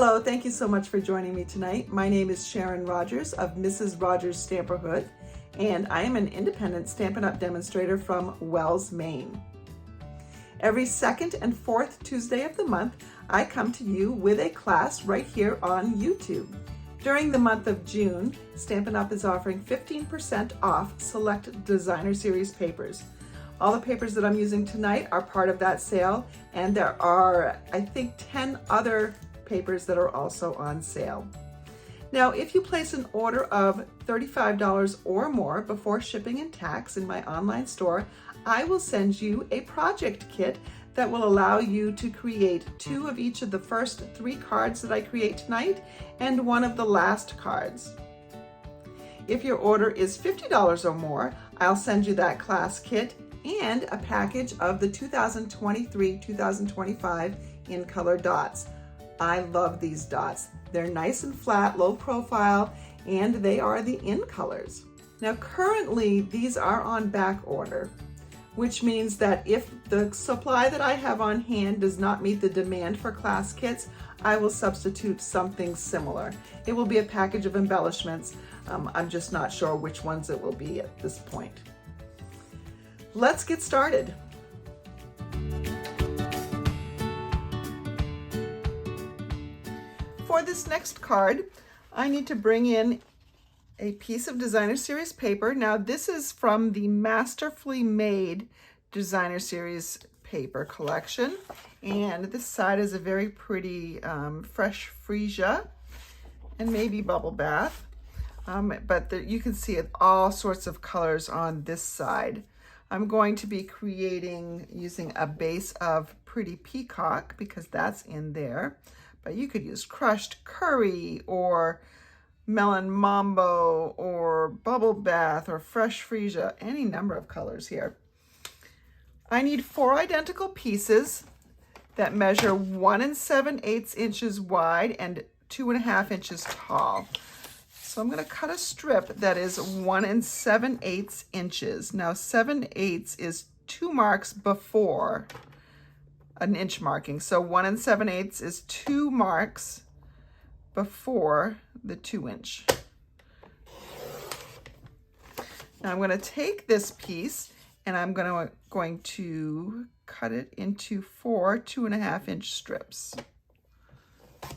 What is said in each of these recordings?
Hello, thank you so much for joining me tonight. My name is Sharon Rogers of Mrs. Rogers Stamperhood, and I am an independent Stampin' Up! Demonstrator from Wells, Maine. Every second and fourth Tuesday of the month, I come to you with a class right here on YouTube. During the month of June, Stampin' Up! Is offering 15% off select designer series papers. All the papers that I'm using tonight are part of that sale, and there are, I think, 10 other papers that are also on sale. Now, if you place an order of $35 or more before shipping and tax in my online store, I will send you a project kit that will allow you to create 2 of each of the first 3 cards that I create tonight and 1 of the last cards. If your order is $50 or more, I'll send you that class kit and a package of the 2023-2025 in color dots. I love these dots. They're nice and flat, low profile, and they are the in colors. Now currently these are on back order, which means that if the supply that I have on hand does not meet the demand for class kits, I will substitute something similar. It will be a package of embellishments. I'm just not sure which ones it will be at this point. Let's get started. For this next card, I need to bring in a piece of designer series paper. Now this is from the Masterfully Made designer series paper collection, and this side is a very pretty fresh freesia and maybe bubble bath, but you can see all sorts of colors on this side. I'm going to be creating using a base of Pretty Peacock because that's in there, but you could use crushed curry or melon mambo or bubble bath or fresh freesia, any number of colors here. I need 4 identical pieces that measure 1 7/8 inches wide and 2.5 inches tall. So I'm going to cut a strip that is 1 7/8 inches. Now 7/8 is 2 marks before an inch marking. So 1 7/8 is 2 marks before the 2 inch. Now I'm going to take this piece and I'm going to cut it into 4 2.5 inch strips.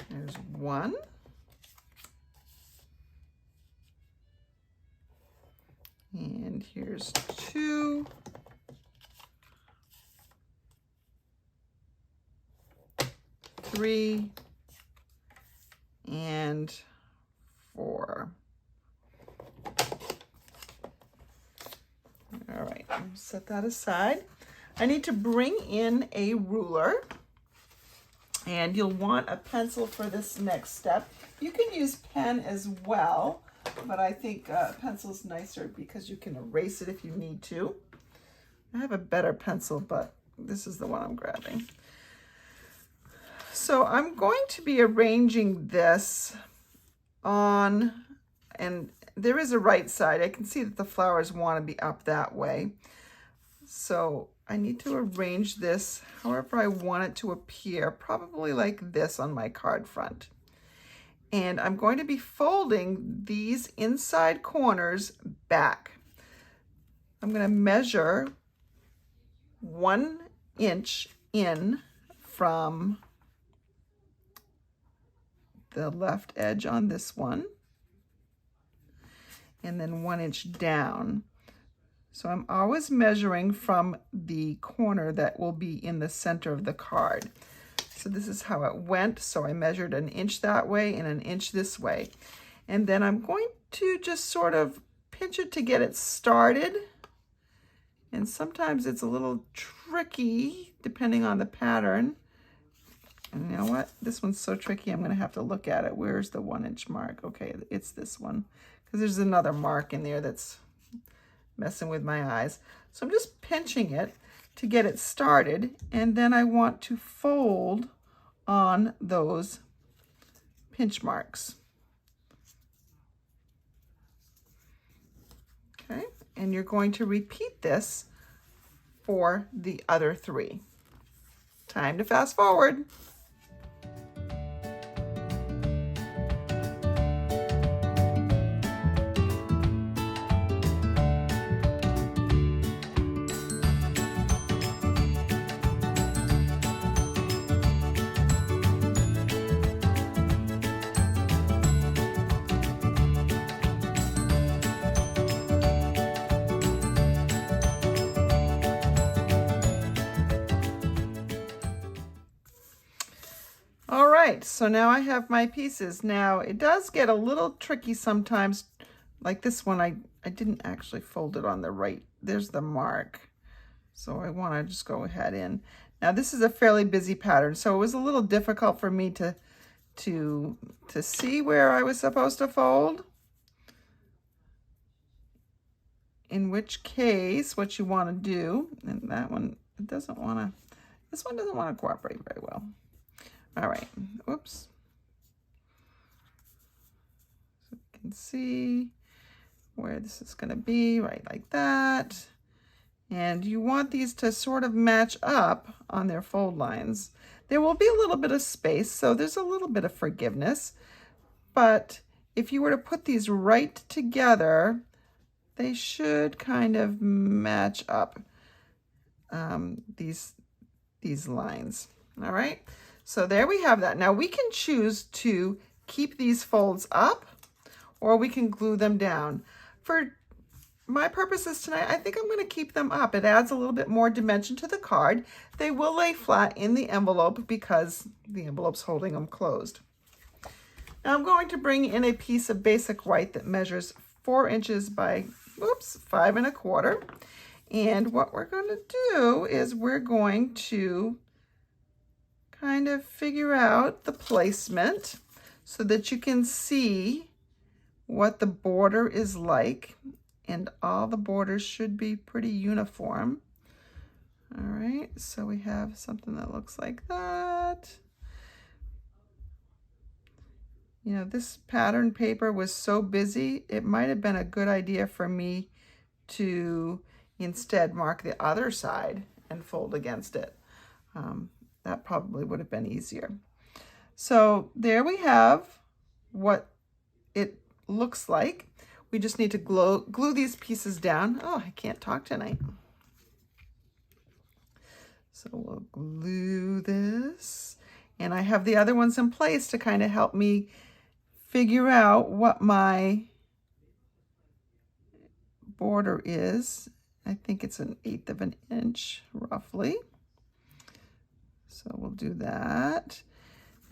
There's 1. And here's 2. 3 and 4. All right, set that aside. I need to bring in a ruler, and you'll want a pencil for this next step. You can use pen as well, but I think pencil's nicer because you can erase it if you need to. I have a better pencil, but this is the one I'm grabbing. So I'm going to be arranging this on, and there is a right side. I can see that the flowers want to be up that way. So I need to arrange this however I want it to appear, probably like this on my card front. And I'm going to be folding these inside corners back. I'm going to measure 1 inch in from the left edge on this one, and then 1 inch down. So I'm always measuring from the corner that will be in the center of the card. So this is how it went. So I measured 1 inch that way and 1 inch this way. And then I'm going to just sort of pinch it to get it started. And sometimes it's a little tricky depending on the pattern. And you know what? This one's so tricky, I'm going to have to look at it. Where's the 1 inch mark? Okay, it's this one. Because there's another mark in there that's messing with my eyes. So I'm just pinching it to get it started. And then I want to fold on those pinch marks. Okay, and you're going to repeat this for the other 3. Time to fast forward. right, so now I have my pieces. Now it does get a little tricky sometimes. Like this one, I didn't actually fold it on the right. There's the mark. So I want to just go ahead in. Now this is a fairly busy pattern, so it was a little difficult for me to see where I was supposed to fold. In which case, what you want to do, and that one, it doesn't want to, this one doesn't want to cooperate very well. All right, whoops. So you can see where this is going to be, right like that. And you want these to sort of match up on their fold lines. There will be a little bit of space, so there's a little bit of forgiveness. But if you were to put these right together, they should kind of match up these lines. All right, so there we have that. Now we can choose to keep these folds up, or we can glue them down. For my purposes tonight, I think I'm going to keep them up. It adds a little bit more dimension to the card. They will lay flat in the envelope because the envelope's holding them closed. Now I'm going to bring in a piece of basic white that measures 4 inches by 5 1/4. And what we're going to do is we're going to kind of figure out the placement so that you can see what the border is like. And all the borders should be pretty uniform. All right, so we have something that looks like that. You know, this pattern paper was so busy, it might have been a good idea for me to instead mark the other side and fold against it. That probably would have been easier. So there we have what it looks like. We just need to glue these pieces down. Oh, I can't talk tonight. So we'll glue this. And I have the other ones in place to kind of help me figure out what my border is. I think it's 1/8 of an inch, roughly. So we'll do that.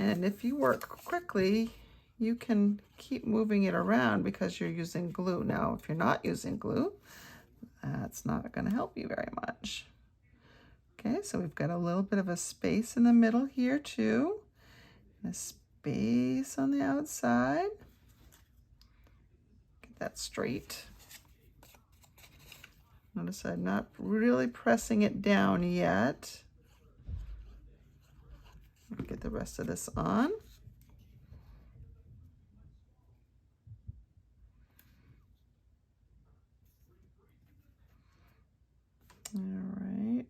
And if you work quickly, you can keep moving it around because you're using glue. Now, if you're not using glue, that's not going to help you very much. Okay, so we've got a little bit of a space in the middle here too. A space on the outside. Get that straight. Notice I'm not really pressing it down yet. Get the rest of this on. All right.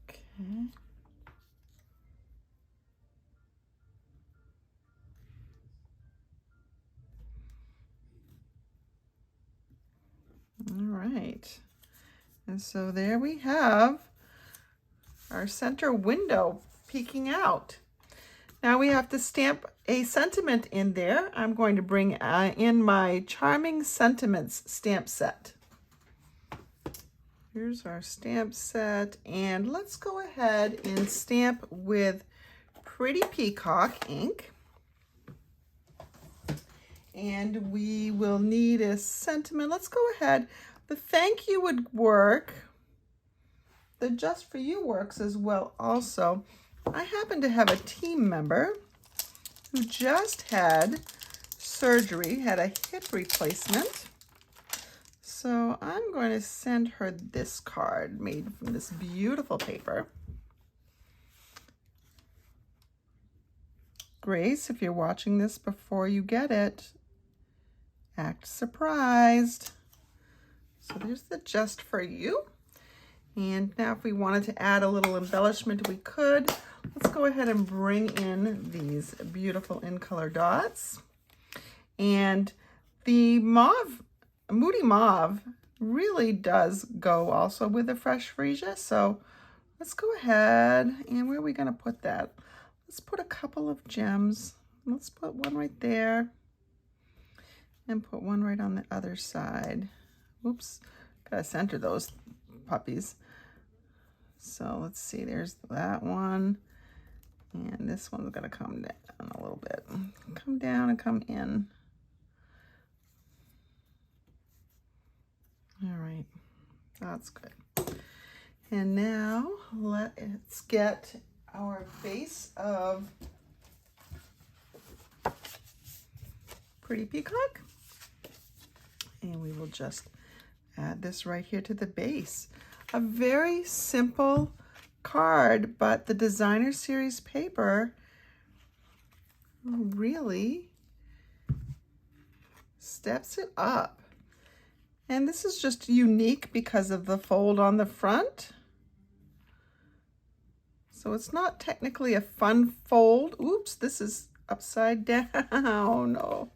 Okay. All right. And so there we have our center window peeking out. Now we have to stamp a sentiment in there. I'm going to bring in my Charming Sentiments stamp set. Here's our stamp set, and let's go ahead and stamp with Pretty Peacock ink. And we will need a sentiment. Let's go ahead. The thank you would work. The just for you works as well also. I happen to have a team member who just had surgery, had a hip replacement. So I'm going to send her this card made from this beautiful paper. Grace, if you're watching this before you get it, act surprised. So there's the just for you. And now if we wanted to add a little embellishment, we could. Let's go ahead and bring in these beautiful in color dots. And the mauve, Moody Mauve, really does go also with the Fresh Freesia. So let's go ahead, and where are we gonna put that? Let's put a couple of gems. Let's put one right there and put one right on the other side. Oops, Gotta center those puppies. So let's see, there's that one. And this one's gonna come down a little bit. Come down and come in. All right, that's good. And now let's get our base of Pretty Peacock. And we will just add this right here to the base. A very simple card, but the designer series paper really steps it up. And this is just unique because of the fold on the front. So it's not technically a fun fold. Oops, this is upside down. Oh,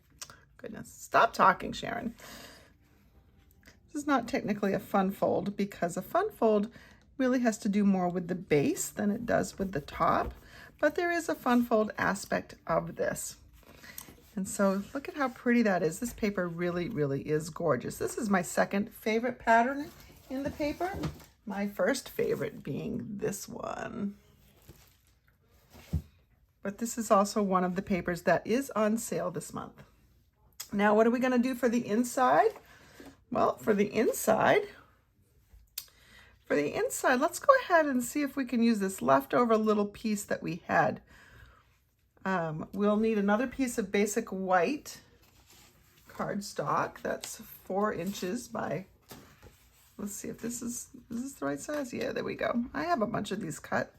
goodness. Stop talking, Sharon. This is not technically a fun fold because a fun fold really has to do more with the base than it does with the top. But there is a fun fold aspect of this. And so look at how pretty that is. This paper really, really is gorgeous. This is my second favorite pattern in the paper. My first favorite being this one. But this is also one of the papers that is on sale this month. Now, what are we gonna do for the inside? Well, for the inside, let's go ahead and see if we can use this leftover little piece that we had. We'll need another piece of basic white cardstock. That's 4 inches by, let's see if is this the right size? Yeah, there we go. I have a bunch of these cut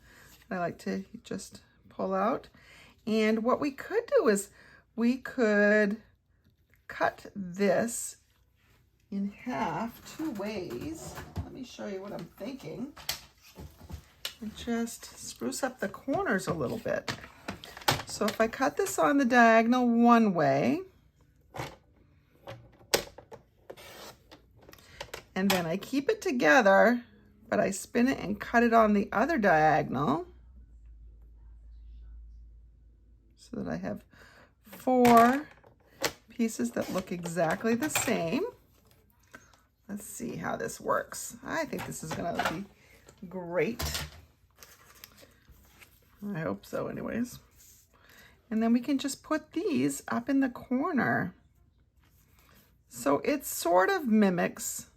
that I like to just pull out. And what we could do is we could cut this in half 2 ways. Let me show you what I'm thinking. And just spruce up the corners a little bit. So if I cut this on the diagonal one way, and then I keep it together, but I spin it and cut it on the other diagonal, so that I have 4 pieces that look exactly the same. Let's see how this works. I think this is gonna be great. I hope so anyways. And then we can just put these up in the corner. So it sort of mimics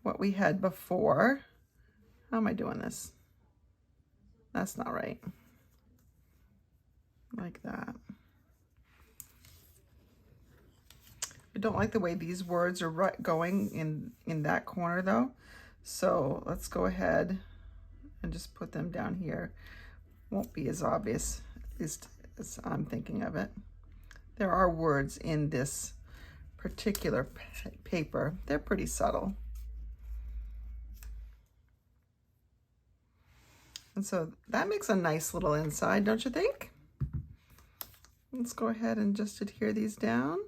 what we had before. How am I doing this? That's not right. Like that. I don't like the way these words are going in that corner though. So let's go ahead and just put them down here. Won't be as obvious, at least as I'm thinking of it. There are words in this particular paper. They're pretty subtle. And so that makes a nice little inside, don't you think? Let's go ahead and just adhere these down.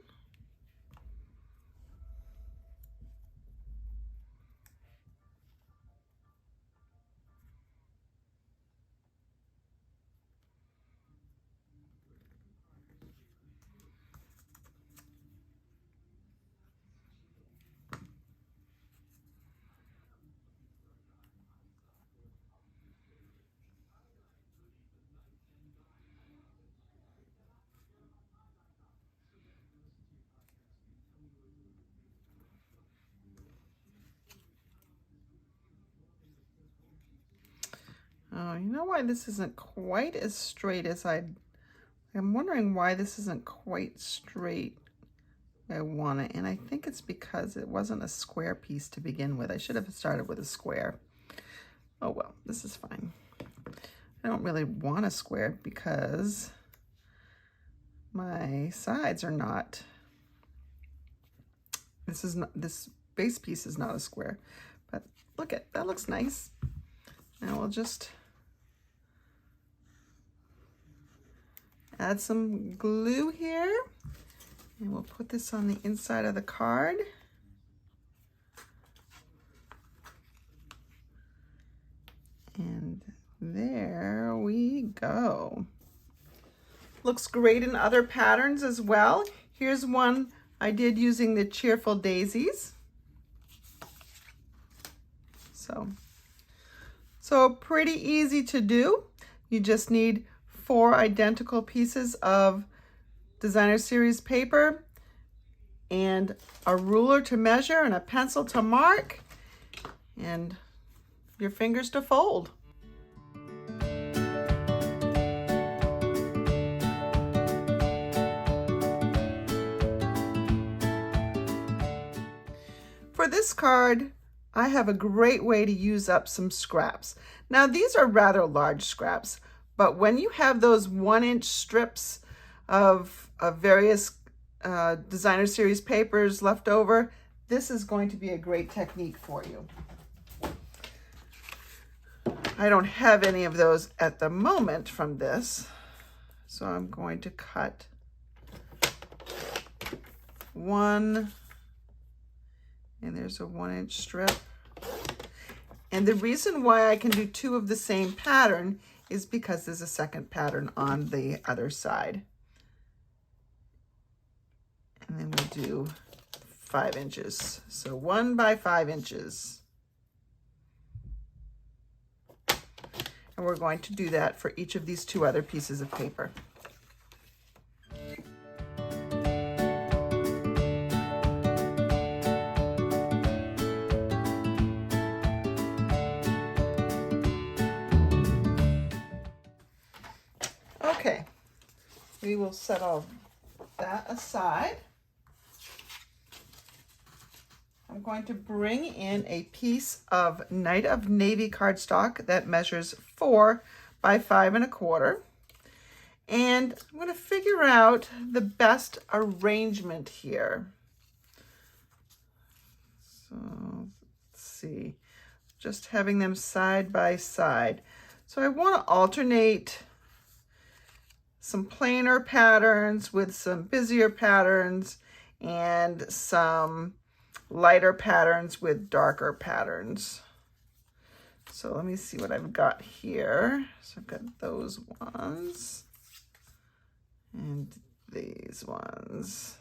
Oh, you know why this isn't quite as straight as I'm wondering why this isn't quite straight I want it, and I think it's because it wasn't a square piece to begin with. I should have started with a square. Oh well, this is fine. I don't really want a square because my sides are not, this base piece is not a square, but look at, that looks nice. Now we'll just add some glue here, and we'll put this on the inside of the card. And there we go. Looks great in other patterns as well. Here's one I did using the Cheerful Daisies. So pretty easy to do. You just need 4 identical pieces of designer series paper and a ruler to measure and a pencil to mark and your fingers to fold. For this card, I have a great way to use up some scraps. Now these are rather large scraps, but when you have those 1-inch strips of various designer series papers left over, this is going to be a great technique for you. I don't have any of those at the moment from this, so I'm going to cut one, and there's a 1-inch strip. And the reason why I can do 2 of the same pattern is because there's a second pattern on the other side. And then we'll do 5 inches. So 1 by 5 inches. And we're going to do that for each of these 2 other pieces of paper. Okay, we will set all that aside. I'm going to bring in a piece of Night of Navy cardstock that measures 4 by 5 1/4. And I'm going to figure out the best arrangement here. So let's see, just having them side by side. So I want to alternate some plainer patterns with some busier patterns and some lighter patterns with darker patterns. So let me see what I've got here. So I've got those ones and these ones.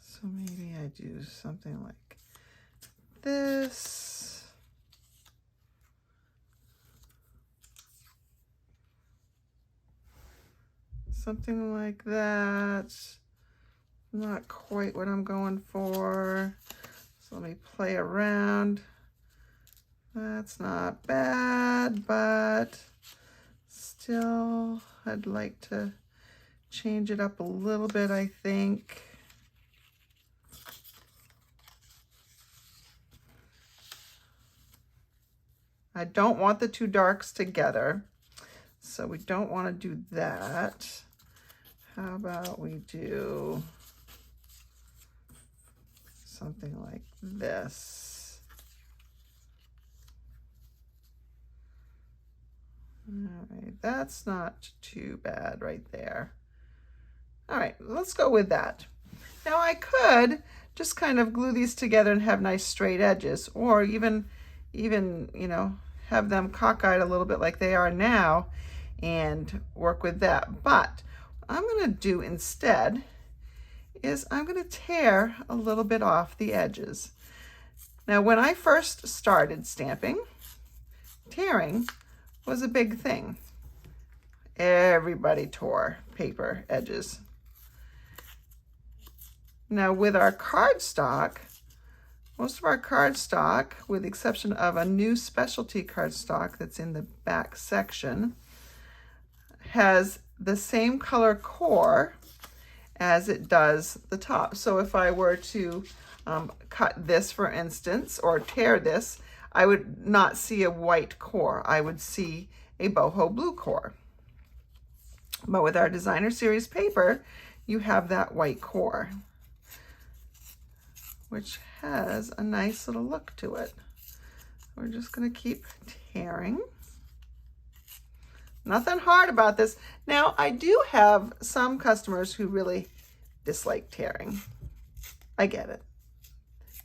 So maybe I do something like this. Something like that. Not quite what I'm going for. So let me play around. That's not bad, but still I'd like to change it up a little bit, I think. I don't want the 2 darks together, so we don't want to do that. How about we do something like this? All right, that's not too bad right there. All right, let's go with that. Now I could just kind of glue these together and have nice straight edges, or even you know, have them cockeyed a little bit like they are now and work with that. But what I'm going to do instead is I'm going to tear a little bit off the edges. Now, when I first started stamping, tearing was a big thing. Everybody tore paper edges. Now, with our cardstock, most of our cardstock, with the exception of a new specialty cardstock that's in the back section, has the same color core as it does the top. So if I were to cut this, for instance, or tear this, I would not see a white core. I would see a boho blue core. But with our designer series paper, you have that white core, which has a nice little look to it. We're just going to keep tearing. Nothing hard about this. Now, I do have some customers who really dislike tearing. I get it.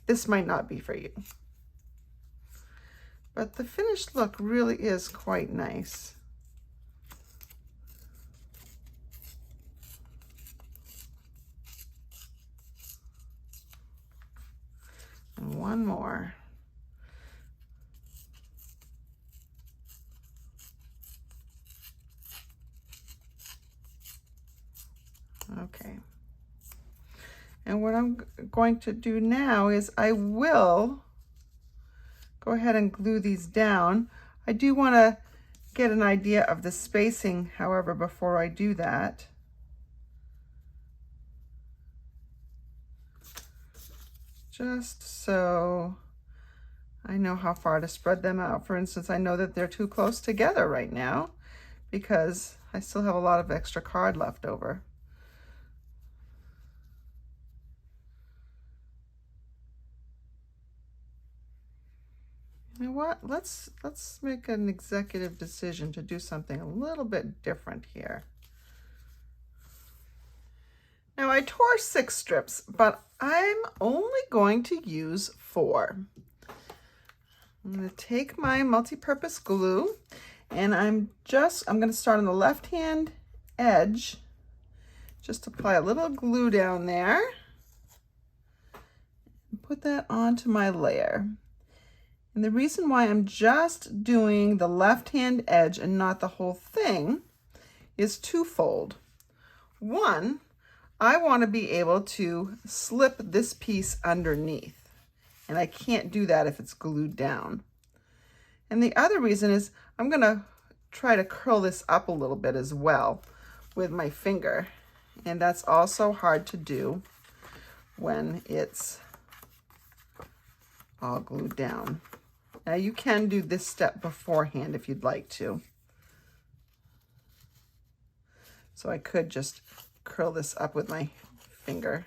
This might not be for you. But the finished look really is quite nice. And one more. Okay. And what I'm going to do now is I will go ahead and glue these down. I do want to get an idea of the spacing, however, before I do that. Just so I know how far to spread them out. For instance, I know that they're too close together right now because I still have a lot of extra card left over. You know what? Let's make an executive decision to do something a little bit different here. Now I tore 6 strips, but I'm only going to use 4. I'm going to take my multi-purpose glue and I'm going to start on the left-hand edge. Just apply a little glue down there and put that onto my layer. And the reason why I'm just doing the left-hand edge and not the whole thing is twofold. One, I want to be able to slip this piece underneath, and I can't do that if it's glued down. And the other reason is I'm going to try to curl this up a little bit as well with my finger, and that's also hard to do when it's all glued down. Now you can do this step beforehand if you'd like to. So I could just curl this up with my finger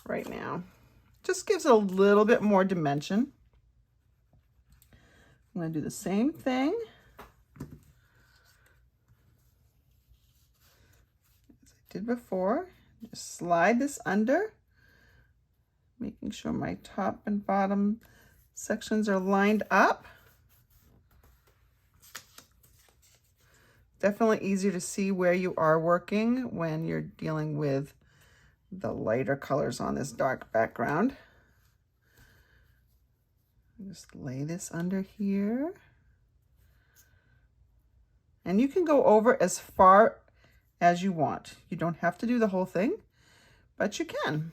right now. Just gives it a little bit more dimension. I'm going to do the same thing as I did before. Just slide this under, making sure my top and bottom sections are lined up. Definitely easier to see where you are working when you're dealing with the lighter colors on this dark background. Just lay this under here. And you can go over as far as you want. You don't have to do the whole thing, but you can.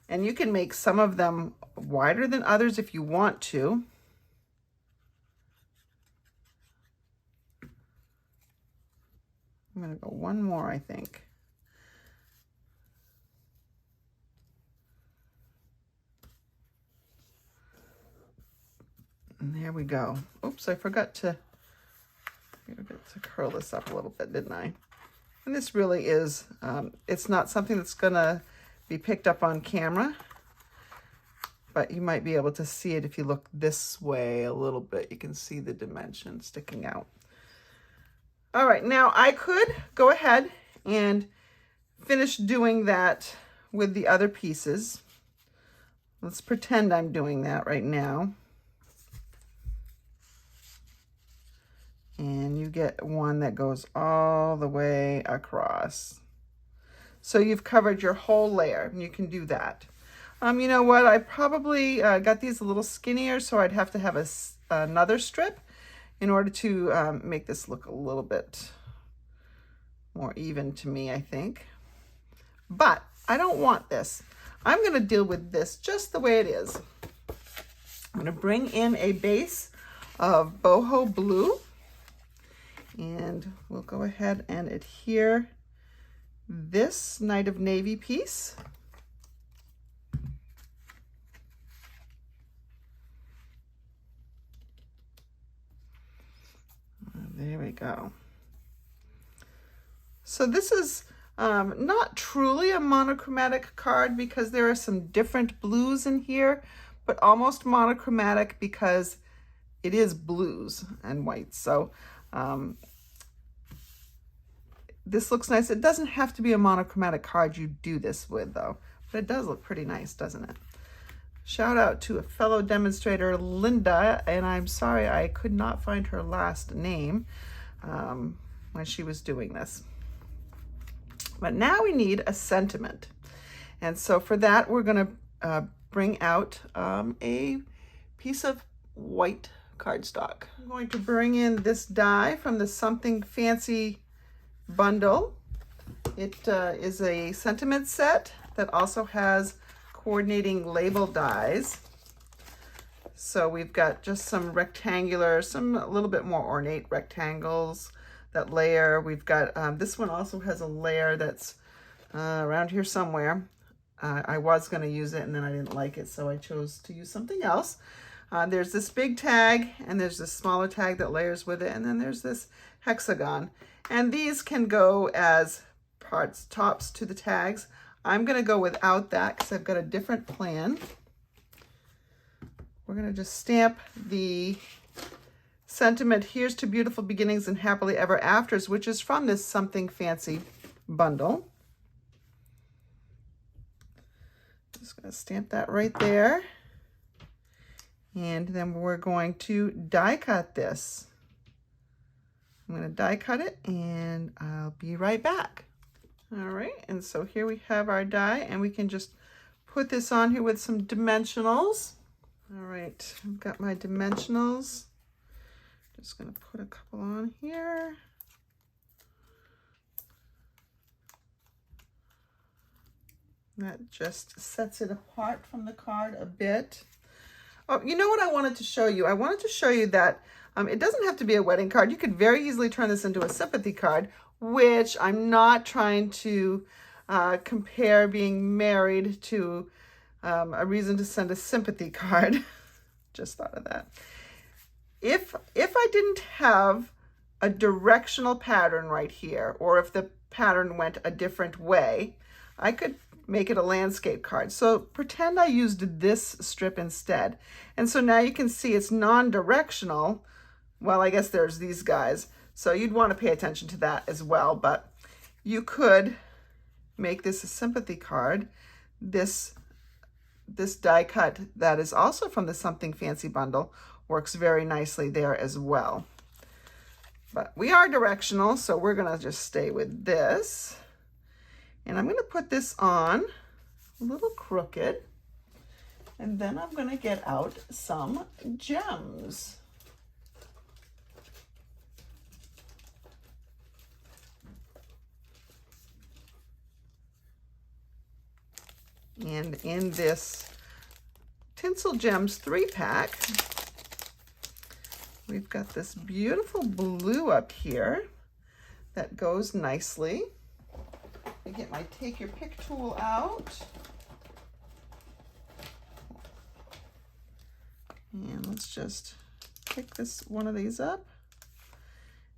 And you can make some of them wider than others if you want to. I'm going to go one more, I think. And there we go. Oops, I forgot to curl this up a little bit, didn't I? And this really is, it's not something that's going to be picked up on camera, but you might be able to see it if you look this way a little bit. You can see the dimension sticking out. All right, now I could go ahead and finish doing that with the other pieces. Let's pretend I'm doing that right now. And you get one that goes all the way across. So you've covered your whole layer, and you can do that. You know what? I probably got these a little skinnier, so I'd have to have another strip in order to make this look a little bit more even to me, I think. But I don't want this. I'm going to deal with this just the way it is. I'm going to bring in a base of boho blue, and we'll go ahead and adhere this Night of Navy piece. There we go. So this is not truly a monochromatic card because there are some different blues in here, but almost monochromatic because it is blues and whites. So this looks nice. It doesn't have to be a monochromatic card you do this with though, but it does look pretty nice, doesn't it? Shout out to a fellow demonstrator, Linda, and I'm sorry I could not find her last name when she was doing this. But now we need a sentiment. And so for that, we're going to bring out a piece of white cardstock. I'm going to bring in this die from the Something Fancy bundle. It is a sentiment set that also has coordinating label dies. So we've got just some rectangular, some a little bit more ornate rectangles that layer. We've got, this one also has a layer that's around here somewhere. I was going to use it and then I didn't like it, so I chose to use something else. There's this big tag and there's this smaller tag that layers with it, and then there's this hexagon. And these can go as parts, tops to the tags. I'm going to go without that because I've got a different plan. We're going to just stamp the sentiment, "Here's to beautiful beginnings and happily ever afters," which is from this Something Fancy bundle. Just going to stamp that right there. And then we're going to die cut this. I'm going to die cut it and I'll be right back. All right, and so here we have our die, and we can just put this on here with some dimensionals. All right, I've got my dimensionals. Just going to put a couple on here. That just sets it apart from the card a bit. Oh, you know what I wanted to show you? I wanted to show you that it doesn't have to be a wedding card. You could very easily turn this into a sympathy card, which I'm not trying to compare being married to a reason to send a sympathy card. Just thought of that. If I didn't have a directional pattern right here, or if the pattern went a different way, I could make it a landscape card. So pretend I used this strip instead. And so now you can see it's non-directional. Well, I guess there's these guys. So you'd want to pay attention to that as well. But you could make this a sympathy card. This die cut that is also from the Something Fancy bundle works very nicely there as well. But we are directional, so we're going to just stay with this. And I'm going to put this on a little crooked, and then I'm going to get out some gems. And in this Tinsel Gems 3-pack, we've got this beautiful blue up here that goes nicely. I get my Take Your Pick tool out. And let's just pick one of these up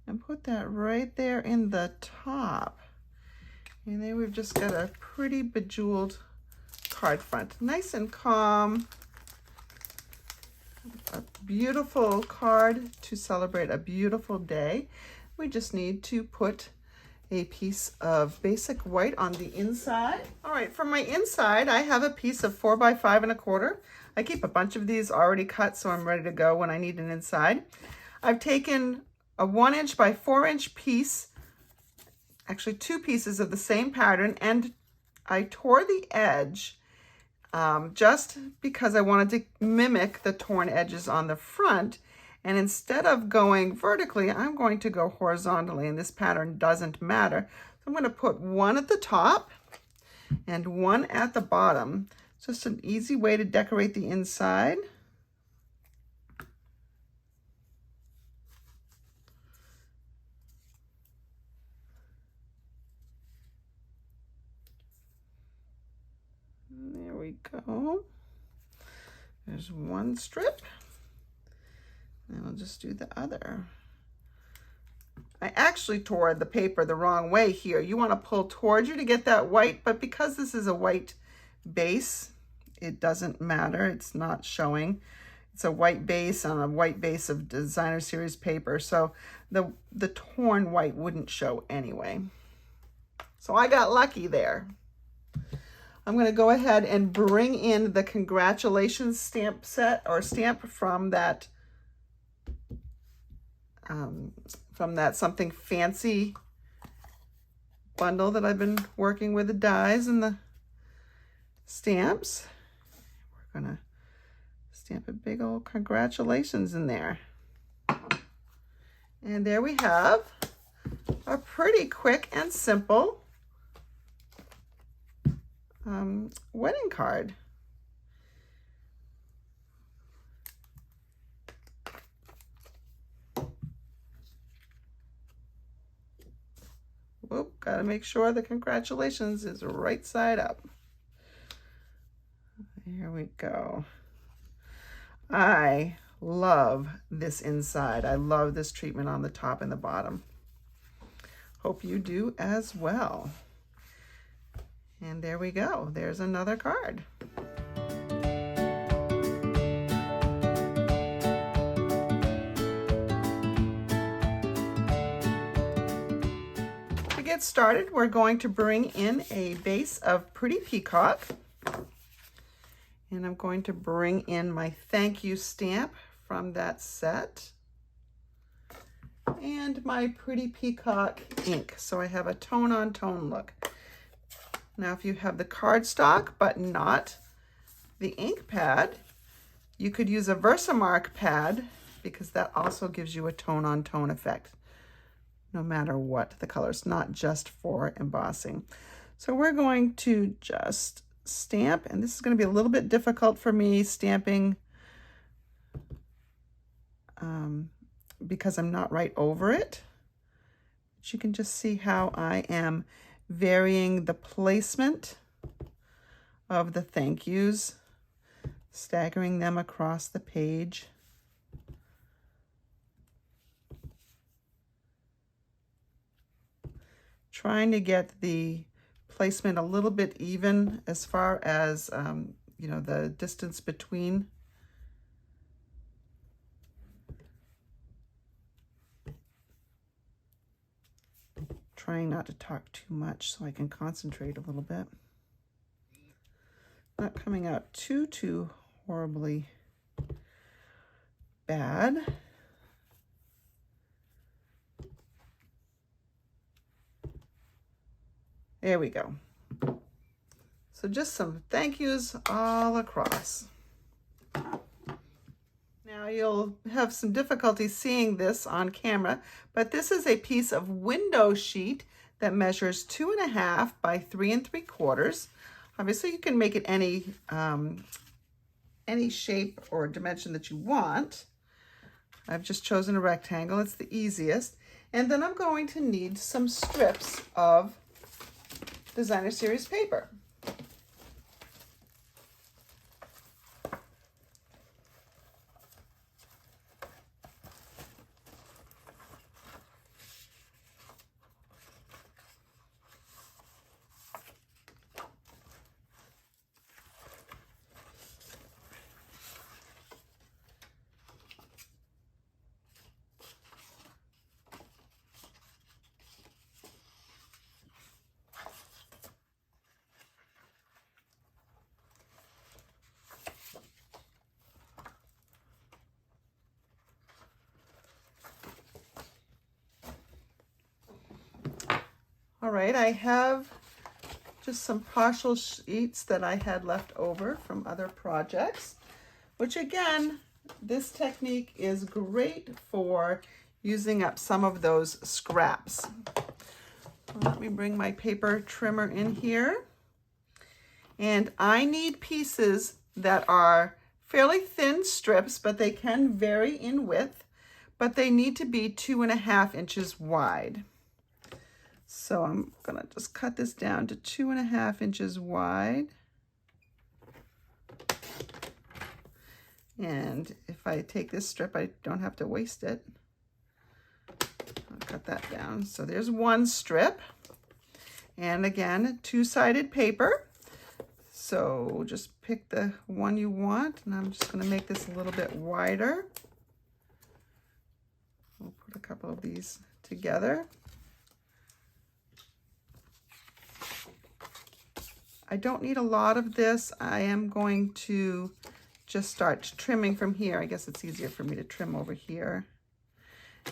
and put that right there in the top. And then we've just got a pretty bejeweled card front. Nice and calm. A beautiful card to celebrate a beautiful day. We just need to put a piece of basic white on the inside. All right, for my inside, I have a piece of 4 by 5 1/4. I keep a bunch of these already cut, so I'm ready to go when I need an inside. I've taken a 1 inch by 4 inch piece, actually 2 pieces of the same pattern, and I tore the edge just because I wanted to mimic the torn edges on the front. And instead of going vertically, I'm going to go horizontally, and this pattern doesn't matter. So I'm going to put one at the top and one at the bottom. It's just an easy way to decorate the inside. And there we go. There's one strip. And I'll just do the other. I actually tore the paper the wrong way here. You want to pull towards you to get that white, but because this is a white base, it doesn't matter. It's not showing. It's a white base on a white base of designer series paper, so the torn white wouldn't show anyway. So I got lucky there. I'm going to go ahead and bring in the congratulations stamp set, or stamp from that Something Fancy bundle that I've been working with the dies and the stamps. We're gonna stamp a big old congratulations in there. And there we have a pretty quick and simple wedding card. Whoop, gotta make sure the congratulations is right side up. Here we go. I love this inside. I love this treatment on the top and the bottom. Hope you do as well. And there we go. There's another card. To get started, we're going to bring in a base of Pretty Peacock. And I'm going to bring in my thank you stamp from that set. And my Pretty Peacock ink. So I have a tone-on-tone look. Now, if you have the cardstock, but not the ink pad, you could use a Versamark pad because that also gives you a tone-on-tone effect, no matter what the color. It's not just for embossing. So we're going to just stamp, and this is going to be a little bit difficult for me stamping because I'm not right over it. But you can just see how I am varying the placement of the thank yous, staggering them across the page. Trying to get the placement a little bit even as far as, you know, the distance between. Trying not to talk too much so I can concentrate a little bit. Not coming out too horribly bad. There we go. So just some thank yous all across. Now you'll have some difficulty seeing this on camera, but this is a piece of window sheet that measures 2.5 by 3 3/4. Obviously you can make it any shape or dimension that you want. I've just chosen a rectangle, it's the easiest. And then I'm going to need some strips of designer series paper. All right, I have just some partial sheets that I had left over from other projects, which again, this technique is great for using up some of those scraps. Let me bring my paper trimmer in here. And I need pieces that are fairly thin strips, but they can vary in width, but they need to be 2.5 inches wide. So I'm gonna just cut this down to 2.5 inches wide. And if I take this strip, I don't have to waste it. I'll cut that down. So there's one strip. And again, two-sided paper. So just pick the one you want. And I'm just gonna make this a little bit wider. We'll put a couple of these together. I don't need a lot of this. I am going to just start trimming from here. I guess it's easier for me to trim over here.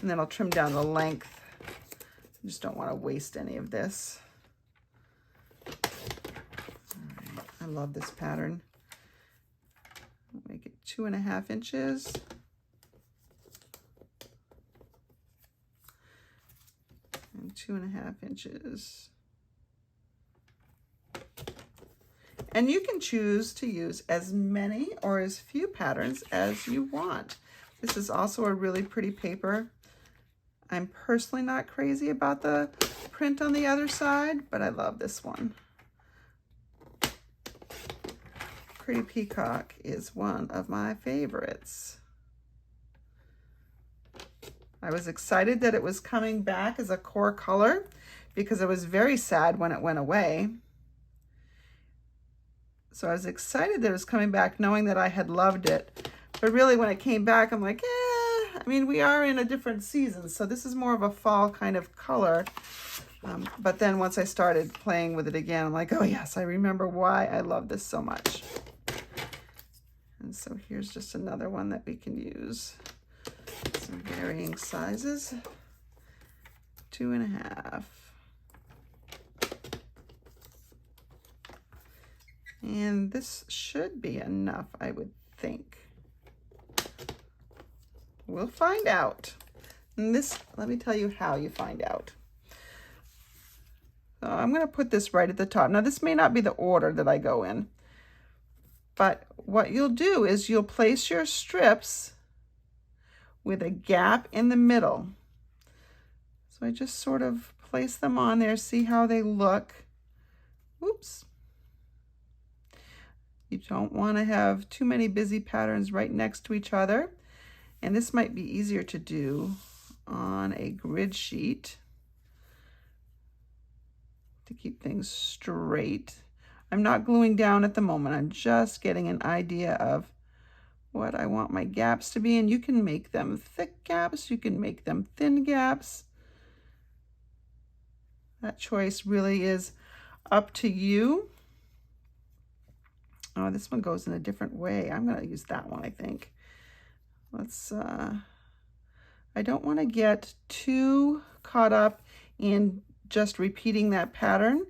And then I'll trim down the length. I just don't want to waste any of this. All right. I love this pattern. I'll make it 2.5 inches. And 2.5 inches. And you can choose to use as many or as few patterns as you want. This is also a really pretty paper. I'm personally not crazy about the print on the other side, but I love this one. Pretty Peacock is one of my favorites. I was excited that it was coming back as a core color because I was very sad when it went away. So I was excited that it was coming back knowing that I had loved it. But really when it came back, I'm like, I mean, we are in a different season, so this is more of a fall kind of color. But then once I started playing with it again, I'm like, oh yes, I remember why I love this so much. And so here's just another one that we can use. Some varying sizes. 2.5. And this should be enough, I would think. We'll find out. And this, let me tell you how you find out. So I'm going to put this right at the top. Now this may not be the order that I go in, but what you'll do is you'll place your strips with a gap in the middle. So I just sort of place them on there, see how they look. Oops. You don't want to have too many busy patterns right next to each other. And this might be easier to do on a grid sheet to keep things straight. I'm not gluing down at the moment. I'm just getting an idea of what I want my gaps to be. And you can make them thick gaps. You can make them thin gaps. That choice really is up to you. Oh, this one goes in a different way. I'm going to use that one, I think. Let's, I don't want to get too caught up in just repeating that pattern.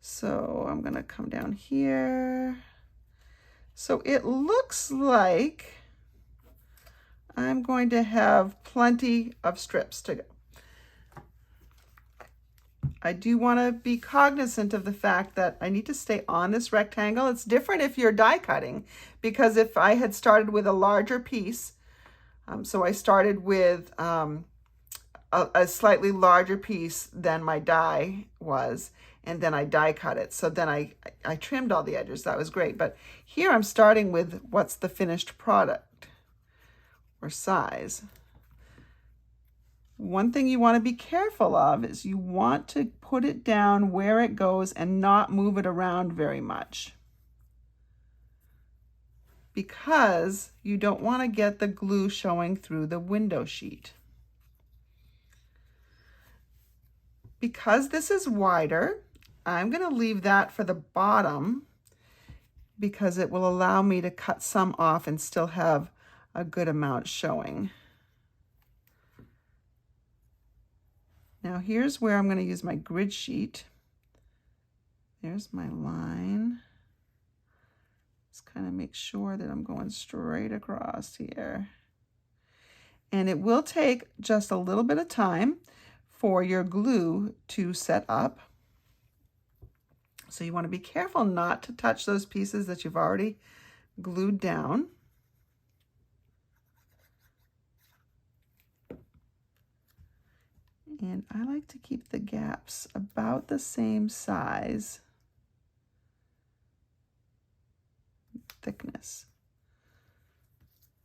So I'm going to come down here. So it looks like I'm going to have plenty of strips to go. I do want to be cognizant of the fact that I need to stay on this rectangle. It's different if you're die cutting, because if I had started with a larger piece, so I started with a slightly larger piece than my die was, and then I die cut it. So then I trimmed all the edges. That was great. But here I'm starting with what's the finished product or size. One thing you want to be careful of is you want to put it down where it goes and not move it around very much, because you don't want to get the glue showing through the window sheet. Because this is wider, I'm going to leave that for the bottom because it will allow me to cut some off and still have a good amount showing. Now here's where I'm going to use my grid sheet. There's my line. Just kind of make sure that I'm going straight across here. And it will take just a little bit of time for your glue to set up. So you want to be careful not to touch those pieces that you've already glued down. And I like to keep the gaps about the same size, thickness.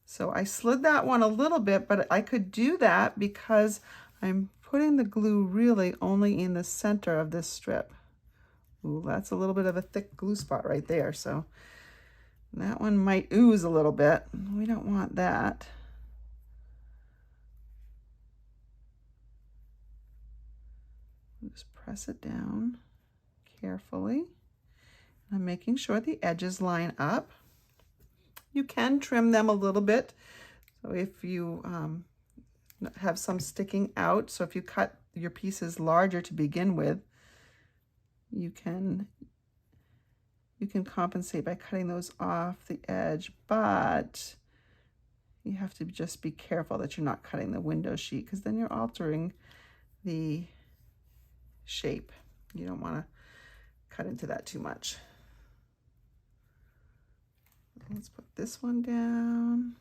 So I slid that one a little bit, but I could do that because I'm putting the glue really only in the center of this strip. Ooh, that's a little bit of a thick glue spot right there. So that one might ooze a little bit. We don't want that. Just press it down carefully. I'm making sure the edges line up. You can trim them a little bit. So if you have some sticking out, so if you cut your pieces larger to begin with, you can compensate by cutting those off the edge, but you have to just be careful that you're not cutting the window sheet, because then you're altering the shape. You don't want to cut into that too much. Let's put this one down.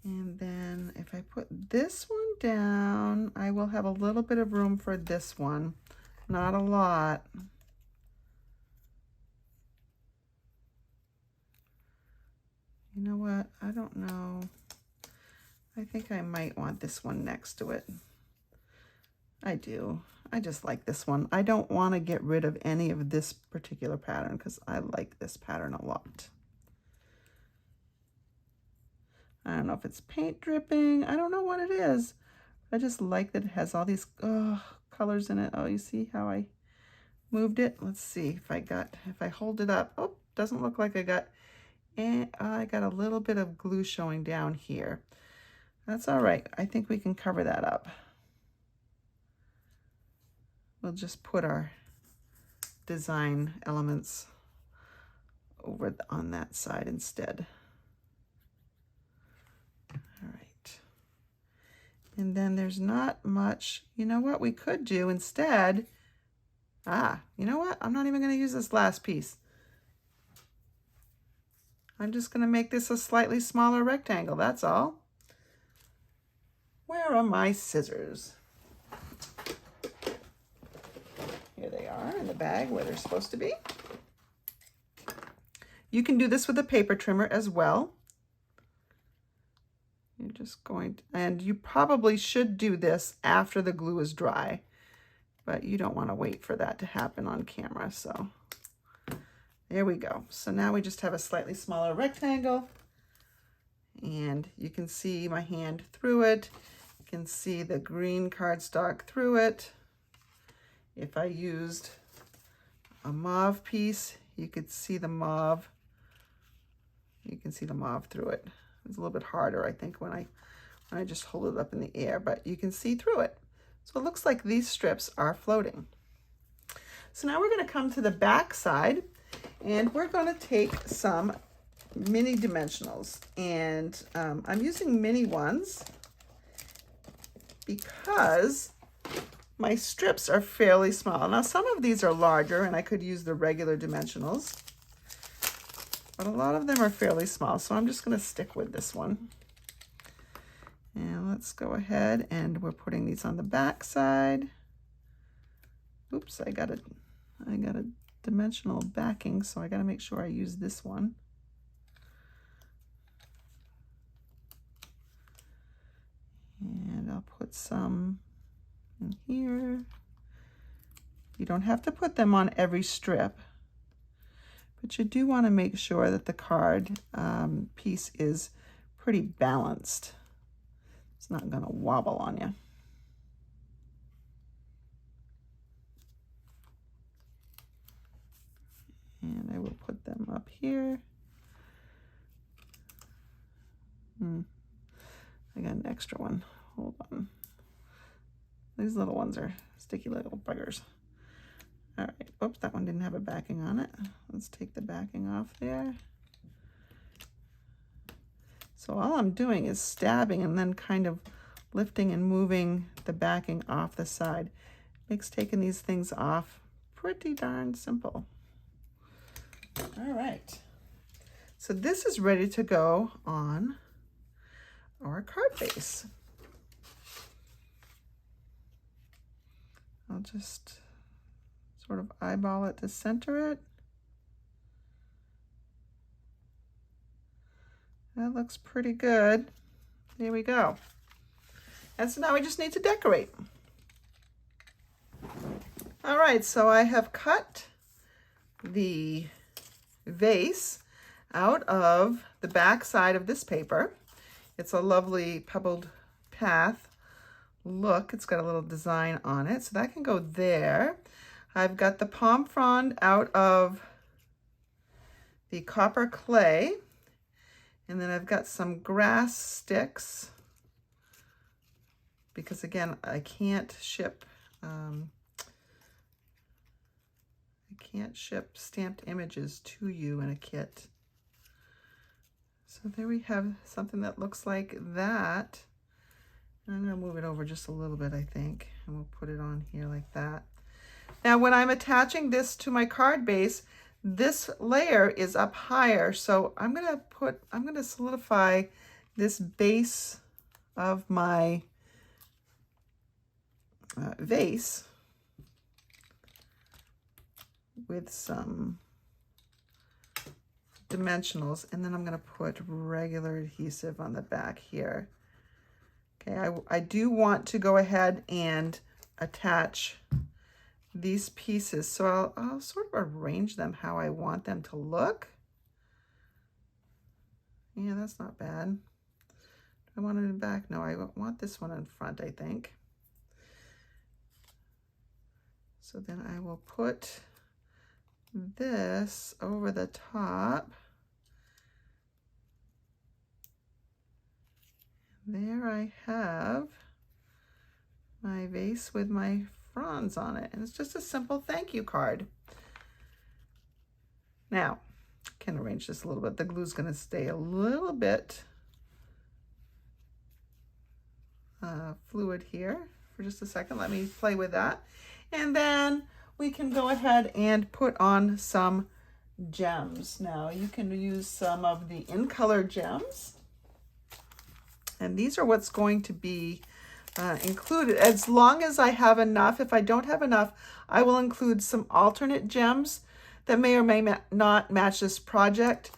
And then if I put this one down, I will have a little bit of room for this one. Not a lot. You know what? I don't know. I think I might want this one next to it. I do. I just like this one. I don't want to get rid of any of this particular pattern because I like this pattern a lot. I don't know if it's paint dripping. I don't know what it is. I just like that it has all these colors in it. Oh, you see how I moved it? Let's see if I hold it up. Oh, doesn't look like I got a little bit of glue showing down here. That's all right. I think we can cover that up. We'll just put our design elements over on that side instead. All right. And then there's not much. You know what we could do instead? You know what? I'm not even going to use this last piece. I'm just going to make this a slightly smaller rectangle, that's all. Where are my scissors? Here they are in the bag where they're supposed to be. You can do this with a paper trimmer as well. You're just going to, and you probably should do this after the glue is dry, but you don't want to wait for that to happen on camera, so there we go. So now we just have a slightly smaller rectangle, and you can see my hand through it. You can see the green cardstock through it. If I used a mauve piece, you could see the mauve. You can see the mauve through it. It's a little bit harder, I think, when I just hold it up in the air, but you can see through it. So it looks like these strips are floating. So now we're going to come to the back side, and we're going to take some mini dimensionals, and I'm using mini ones because my strips are fairly small. Now some of these are larger and I could use the regular dimensionals, but a lot of them are fairly small, so I'm just going to stick with this one. And let's go ahead, and we're putting these on the back side. Oops, I got a dimensional backing, so I got to make sure I use this one. And I'll put some in here. You don't have to put them on every strip, but you do want to make sure that the card piece is pretty balanced. It's not going to wobble on you. And I will put them up here. I got an extra one. Hold on. These little ones are sticky little buggers. All right. Oops, that one didn't have a backing on it. Let's take the backing off there. So all I'm doing is stabbing and then kind of lifting and moving the backing off the side. Makes taking these things off pretty darn simple. All right. So this is ready to go on our card base. I'll just sort of eyeball it to center it. That looks pretty good. There we go. And so now we just need to decorate. All right, so I have cut the vase out of the back side of this paper. It's a lovely pebbled path look. It's got a little design on it, so that can go there. I've got the palm frond out of the copper clay, and then I've got some grass sticks because again I can't ship stamped images to you in a kit. So there we have something that looks like that. I'm going to move it over just a little bit, I think, and we'll put it on here like that. Now, when I'm attaching this to my card base, this layer is up higher, so I'm going to solidify this base of my vase with some dimensionals, and then I'm going to put regular adhesive on the back here. Okay, I do want to go ahead and attach these pieces, so I'll sort of arrange them how I want them to look. Yeah, that's not bad. Do I want it in back? No, I want this one in front, I think. So then I will put this over the top. There I have my vase with my fronds on it, and it's just a simple thank you card. Now, I can arrange this a little bit. The glue's going to stay a little bit fluid here for just a second. Let me play with that, and then we can go ahead and put on some gems. Now, you can use some of the in color gems. And these are what's going to be included. As long as I have enough, if I don't have enough, I will include some alternate gems that may or may not match this project.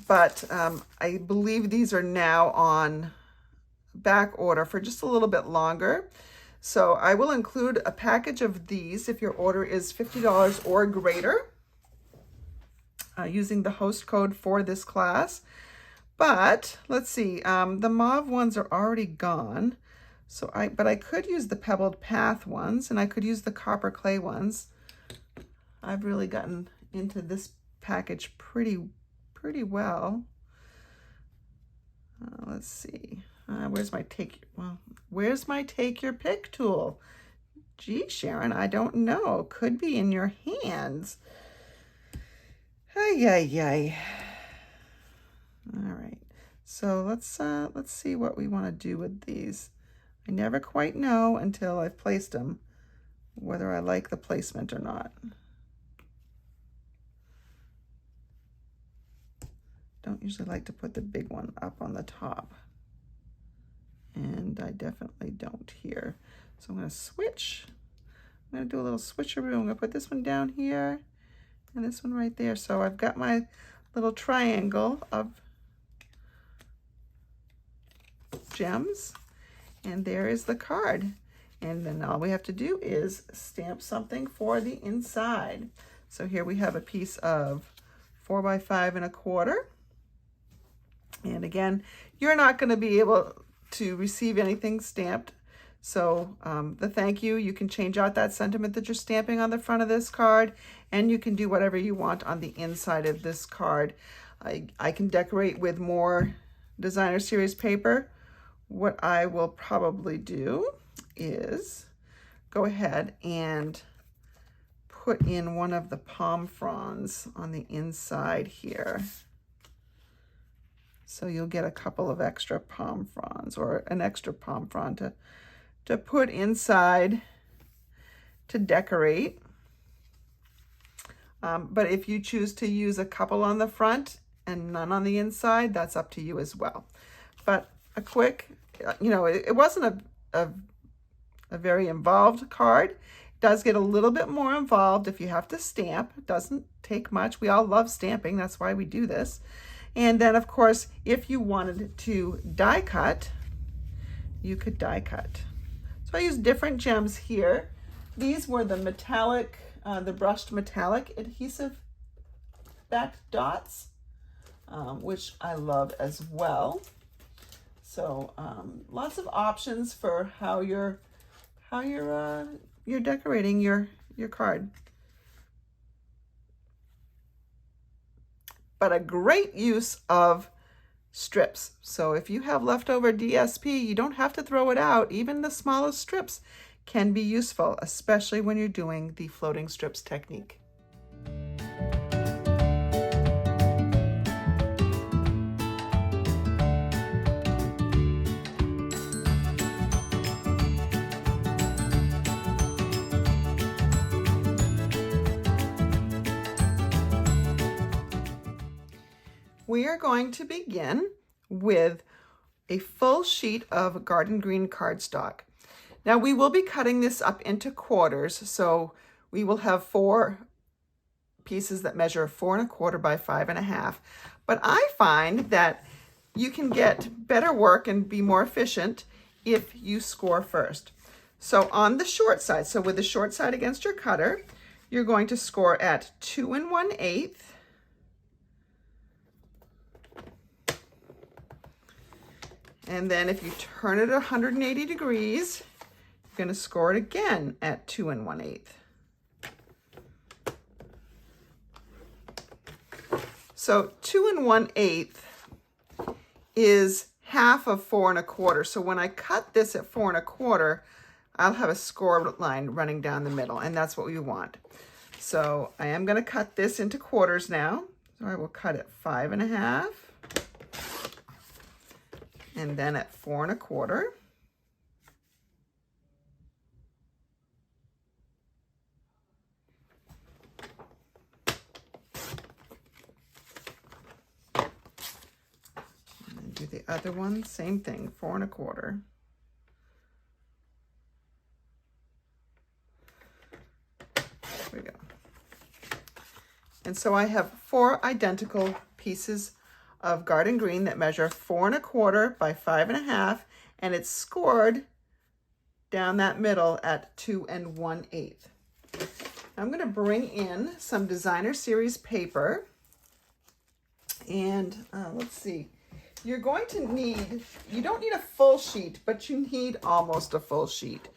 But I believe these are now on back order for just a little bit longer. So I will include a package of these if your order is $50 or greater, using the host code for this class. But let's see, the mauve ones are already gone. So but I could use the pebbled path ones, and I could use the copper clay ones. I've really gotten into this package pretty well. Let's see, where's my take your pick tool? Gee, Sharon, I don't know. Could be in your hands. Ay. All right, so let's see what we want to do with these. I never quite know until I've placed them whether I like the placement or not. Don't usually like to put the big one up on the top, and I definitely don't here. So I'm going to switch. I'm going to do a little switcheroo. I'm going to put this one down here and this one right there. So I've got my little triangle of gems, and there is the card, and then all we have to do is stamp something for the inside. So here we have a piece of 4 by 5 1/4, and again, you're not going to be able to receive anything stamped, so the thank you can change out that sentiment that you're stamping on the front of this card, and you can do whatever you want on the inside of this card. I can decorate with more designer series paper. What I will probably do is go ahead and put in one of the palm fronds on the inside here. So you'll get a couple of extra palm fronds, or an extra palm frond to put inside to decorate. But if you choose to use a couple on the front and none on the inside, that's up to you as well. But a quick, it wasn't a very involved card. It does get a little bit more involved if you have to stamp. It doesn't take much. We all love stamping. That's why we do this. And then, of course, if you wanted to die cut, you could die cut. So I used different gems here. These were the metallic, the brushed metallic adhesive back dots, which I love as well. So lots of options for how you're decorating your card. But a great use of strips. So if you have leftover DSP, you don't have to throw it out. Even the smallest strips can be useful, especially when you're doing the floating strips technique. We are going to begin with a full sheet of garden green cardstock. Now we will be cutting this up into quarters, so we will have 4 pieces that measure 4 1/4 by 5 1/2. But I find that you can get better work and be more efficient if you score first. So on the short side, so with the short side against your cutter, you're going to score at 2 1/8. And then if you turn it 180 degrees, you're going to score it again at 2 1/8. So 2 1/8 is half of 4 1/4. So when I cut this at 4 1/4, I'll have a score line running down the middle, and that's what we want. So I am going to cut this into quarters now. So I will cut at 5 1/2. And then at 4 1/4. And then do the other one, same thing, 4 1/4. There we go. And so I have 4 identical pieces of garden green that measure 4 1/4 by 5 1/2, and it's scored down that middle at 2 1/8. I'm going to bring in some designer series paper, and let's see. You're going to need, you don't need a full sheet, but you need almost a full sheet.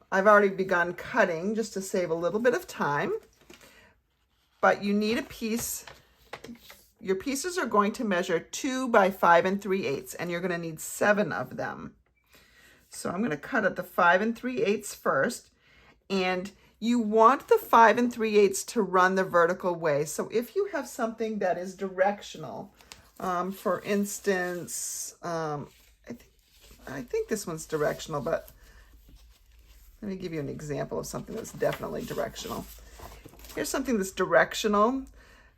I've already begun cutting just to save a little bit of time, but you need a piece. Your pieces are going to measure 2 by 5 3/8, and you're going to need 7 of them. So I'm going to cut at the 5 3/8 first, and you want the 5 3/8 to run the vertical way. So if you have something that is directional, for instance, I think this one's directional, but let me give you an example of something that's definitely directional. Here's something that's directional.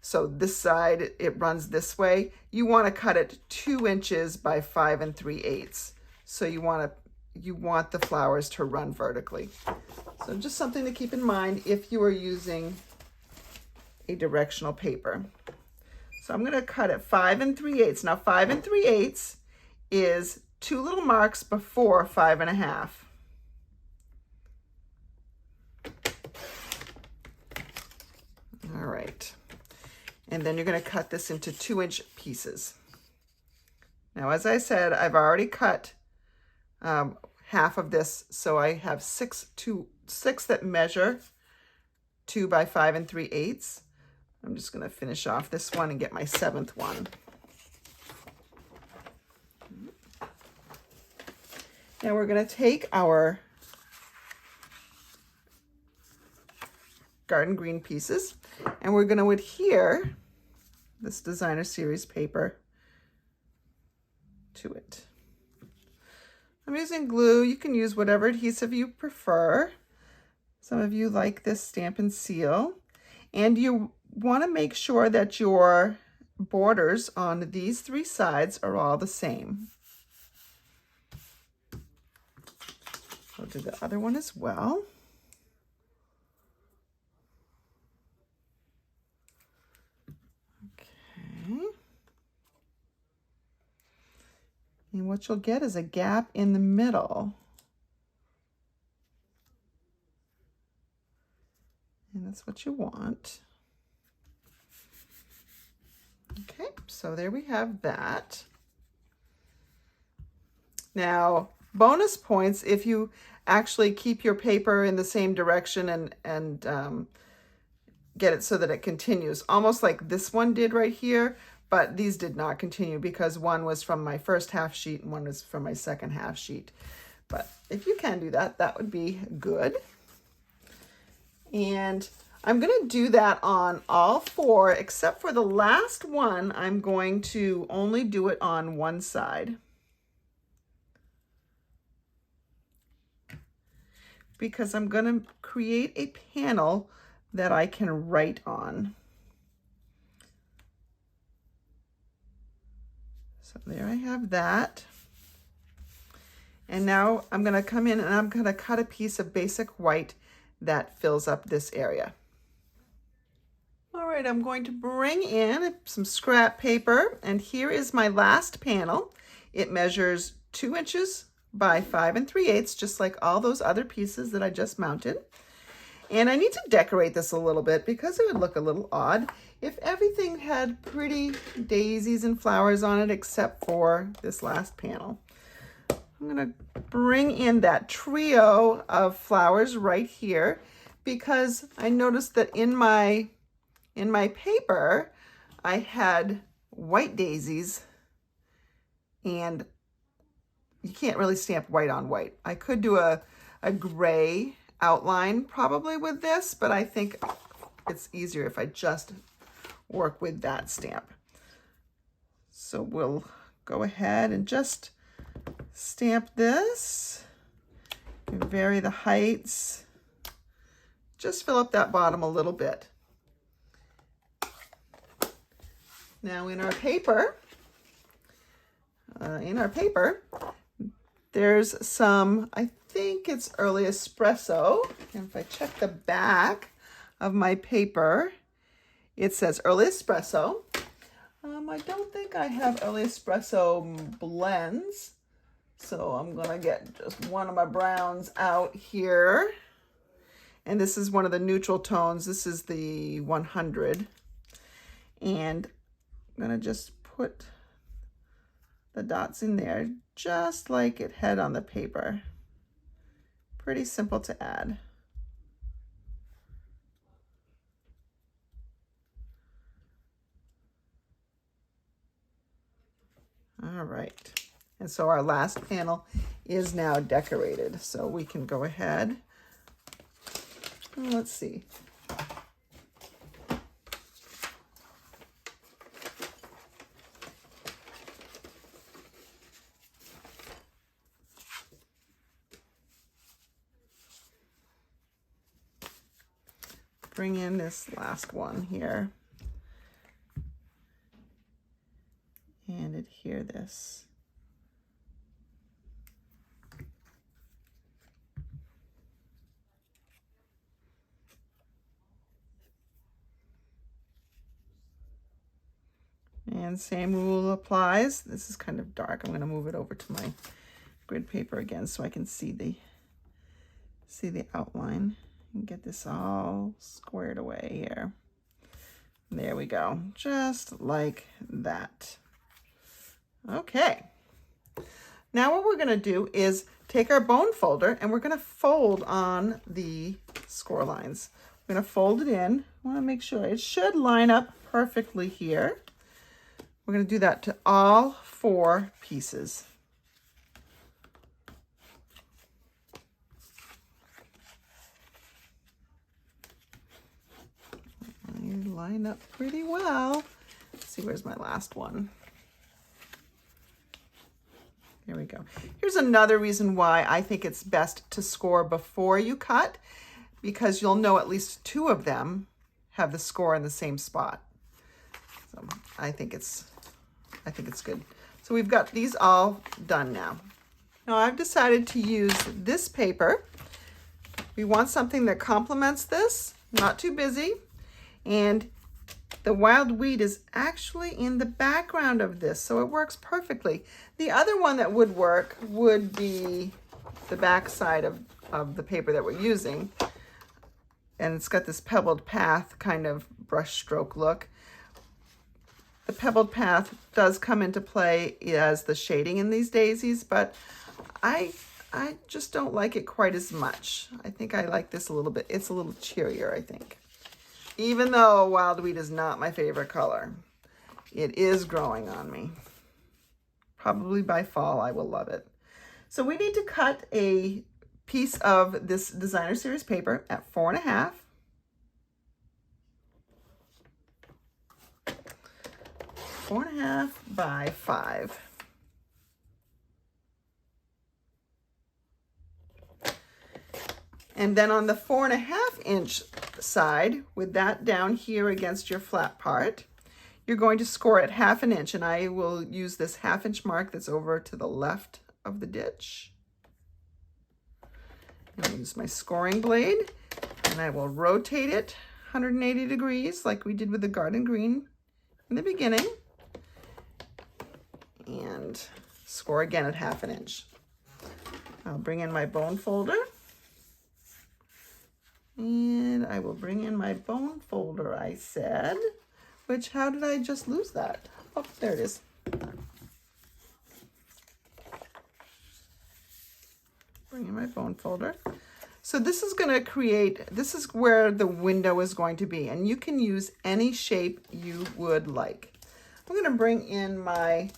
So this side, it runs this way. You want to cut it 2 inches by 5 3/8. So you want the flowers to run vertically. So just something to keep in mind if you are using a directional paper. So I'm going to cut at 5 3/8. Now 5 3/8 is 2 little marks before 5 1/2. All right. And then you're going to cut this into 2-inch pieces. Now, as I said, I've already cut half of this, so I have 6 that measure 2 by 5 3/8. I'm just going to finish off this one and get my 7th one. Now we're going to take our garden green pieces, and we're going to adhere this designer series paper to it. I'm using glue. You can use whatever adhesive you prefer. Some of you like this Stamp and Seal. And you want to make sure that your borders on these 3 sides are all the same. I'll do the other one as well. And what you'll get is a gap in the middle. And that's what you want. Okay, so there we have that. Now, bonus points if you actually keep your paper in the same direction and get it so that it continues, almost like this one did right here. But these did not continue because one was from my first half sheet and one was from my second half sheet. But if you can do that, that would be good. And I'm going to do that on all 4, except for the last one. I'm going to only do it on one side, because I'm going to create a panel that I can write on. So there I have that. And now I'm going to come in and I'm going to cut a piece of basic white that fills up this area. All right, I'm going to bring in some scrap paper, and here is my last panel. It measures 2 inches by 5 3/8, just like all those other pieces that I just mounted. And I need to decorate this a little bit because it would look a little odd if everything had pretty daisies and flowers on it except for this last panel. I'm going to bring in that trio of flowers right here because I noticed that in my paper I had white daisies, and you can't really stamp white on white. I could do a gray outline probably with this, but I think it's easier if I just work with that stamp. So we'll go ahead and just stamp this and vary the heights. Just fill up that bottom a little bit. Now in our paper, there's some, I think it's early espresso. And if I check the back of my paper, it says early espresso. I don't think I have early espresso blends. So I'm gonna get just one of my browns out here. And this is one of the neutral tones. This is the 100. And I'm gonna just put the dots in there just like it had on the paper. Pretty simple to add. All right. And so our last panel is now decorated. So we can go ahead. Let's see. Bring in this last one here and adhere this. And same rule applies. This is kind of dark. I'm going to move it over to my grid paper again so I can see the outline and get this all squared away here. There we go, just like that. Okay. Now what we're going to do is take our bone folder and we're going to fold on the score lines. We're going to fold it in. I want to make sure it should line up perfectly here. We're going to do that to all 4 pieces. They line up pretty well. Let's see, where's my last one? Here we go. Here's another reason why I think it's best to score before you cut, because you'll know at least 2 of them have the score in the same spot. So I think it's good. So we've got these all done now. Now I've decided to use this paper. We want something that complements this, not too busy. And the wild wheat is actually in the background of this, so it works perfectly. The other one that would work would be the back side of the paper that we're using. And it's got this pebbled path kind of brush stroke look. The pebbled path does come into play as the shading in these daisies, but I just don't like it quite as much. I think I like this a little bit. It's a little cheerier, I think. Even though wild wheat is not my favorite color, it is growing on me. Probably by fall, I will love it. So we need to cut a piece of this designer series paper at 4.5. 4.5 by 5. And then on the 4.5 inch side, with that down here against your flat part, you're going to score it 1/2 inch, and I will use this 1/2 inch mark that's over to the left of the ditch. I'll use my scoring blade, and I will rotate it 180 degrees like we did with the garden green in the beginning, and score again at 1/2 inch. I'll bring in my bone folder, and I will bring in my bone folder, I said, which, how did I just lose that? Oh, there it is. Bring in my bone folder. So this is going to create, this is where the window is going to be, and you can use any shape you would like. I'm going to bring in my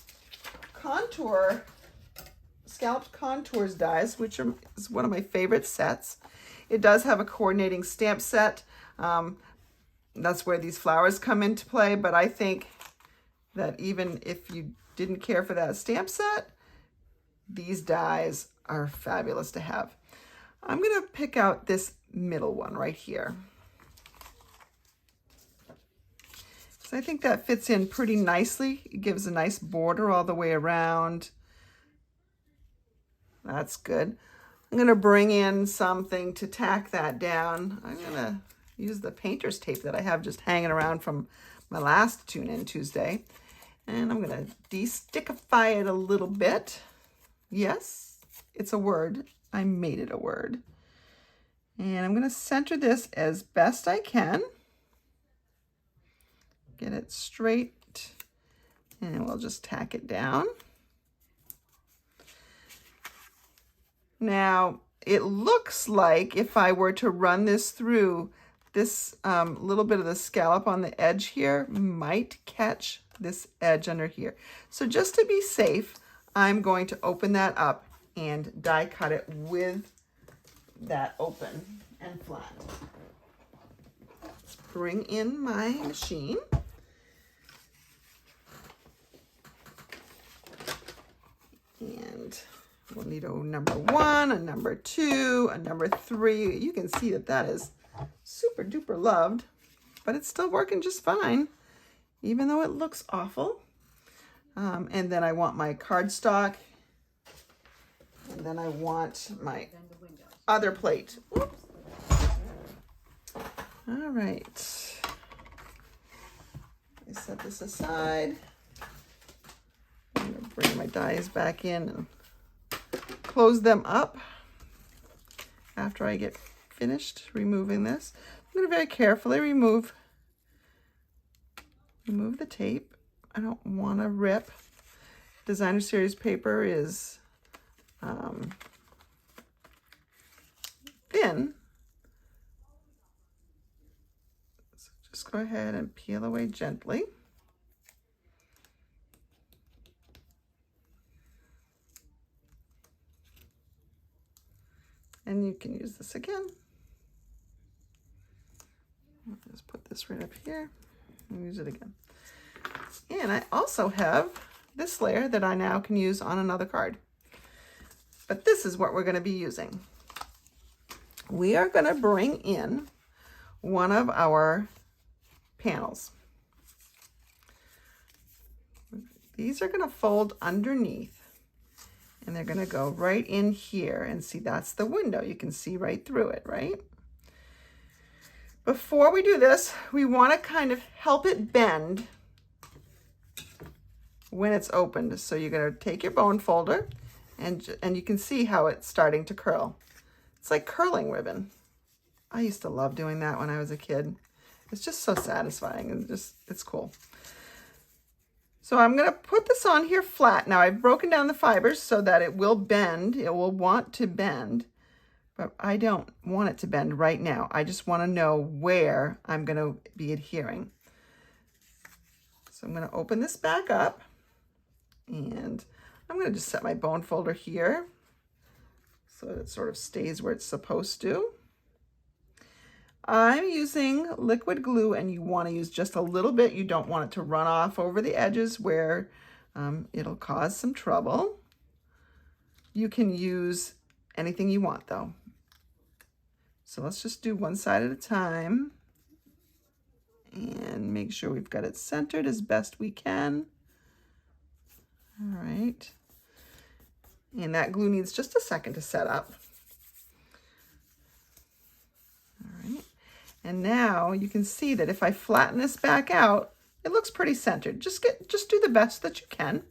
contour, scalloped contours dies, which is one of my favorite sets. It does have a coordinating stamp set. That's where these flowers come into play, but I think that even if you didn't care for that stamp set, these dies are fabulous to have. I'm going to pick out this middle one right here. So I think that fits in pretty nicely. It gives a nice border all the way around. That's good. I'm going to bring in something to tack that down. I'm going to use the painter's tape that I have just hanging around from my last Tune In Tuesday. And I'm going to de-stickify it a little bit. Yes, it's a word. I made it a word. And I'm going to center this as best I can. Get it straight, and we'll just tack it down. Now, it looks like if I were to run this through, this little bit of the scallop on the edge here might catch this edge under here. So just to be safe, I'm going to open that up and die cut it with that open and flat. Let's bring in my machine. And we'll need a number 1, a number 2, a number 3. You can see that that is super duper loved, but it's still working just fine, even though it looks awful. And then I want my cardstock, and then I want my other plate. Oops. All right. I set this aside. I'm going to bring my dies back in and close them up after I get finished removing this. I'm going to very carefully remove the tape. I don't want to rip. Designer Series paper is thin. So just go ahead and peel away gently. And you can use this again. I'll just put this right up here and use it again. And I also have this layer that I now can use on another card. But this is what we're going to be using. We are going to bring in one of our panels. These are going to fold underneath. And they're going to go right in here, and see, that's the window. You can see right through it, right? Before we do this, we want to kind of help it bend when it's opened. So you're going to take your bone folder, and you can see how it's starting to curl. It's like curling ribbon. I used to love doing that when I was a kid. It's just so satisfying, and it's cool. So I'm going to put this on here flat. Now I've broken down the fibers so that it will bend. It will want to bend, but I don't want it to bend right now. I just want to know where I'm going to be adhering. So I'm going to open this back up, and I'm going to just set my bone folder here so that it sort of stays where it's supposed to. I'm using liquid glue, and you want to use just a little bit. You don't want it to run off over the edges where it'll cause some trouble. You can use anything you want though. So let's just do one side at a time and make sure we've got it centered as best we can. All right. And that glue needs just a second to set up. All right. And now you can see that if I flatten this back out, it looks pretty centered. Just do the best that you can.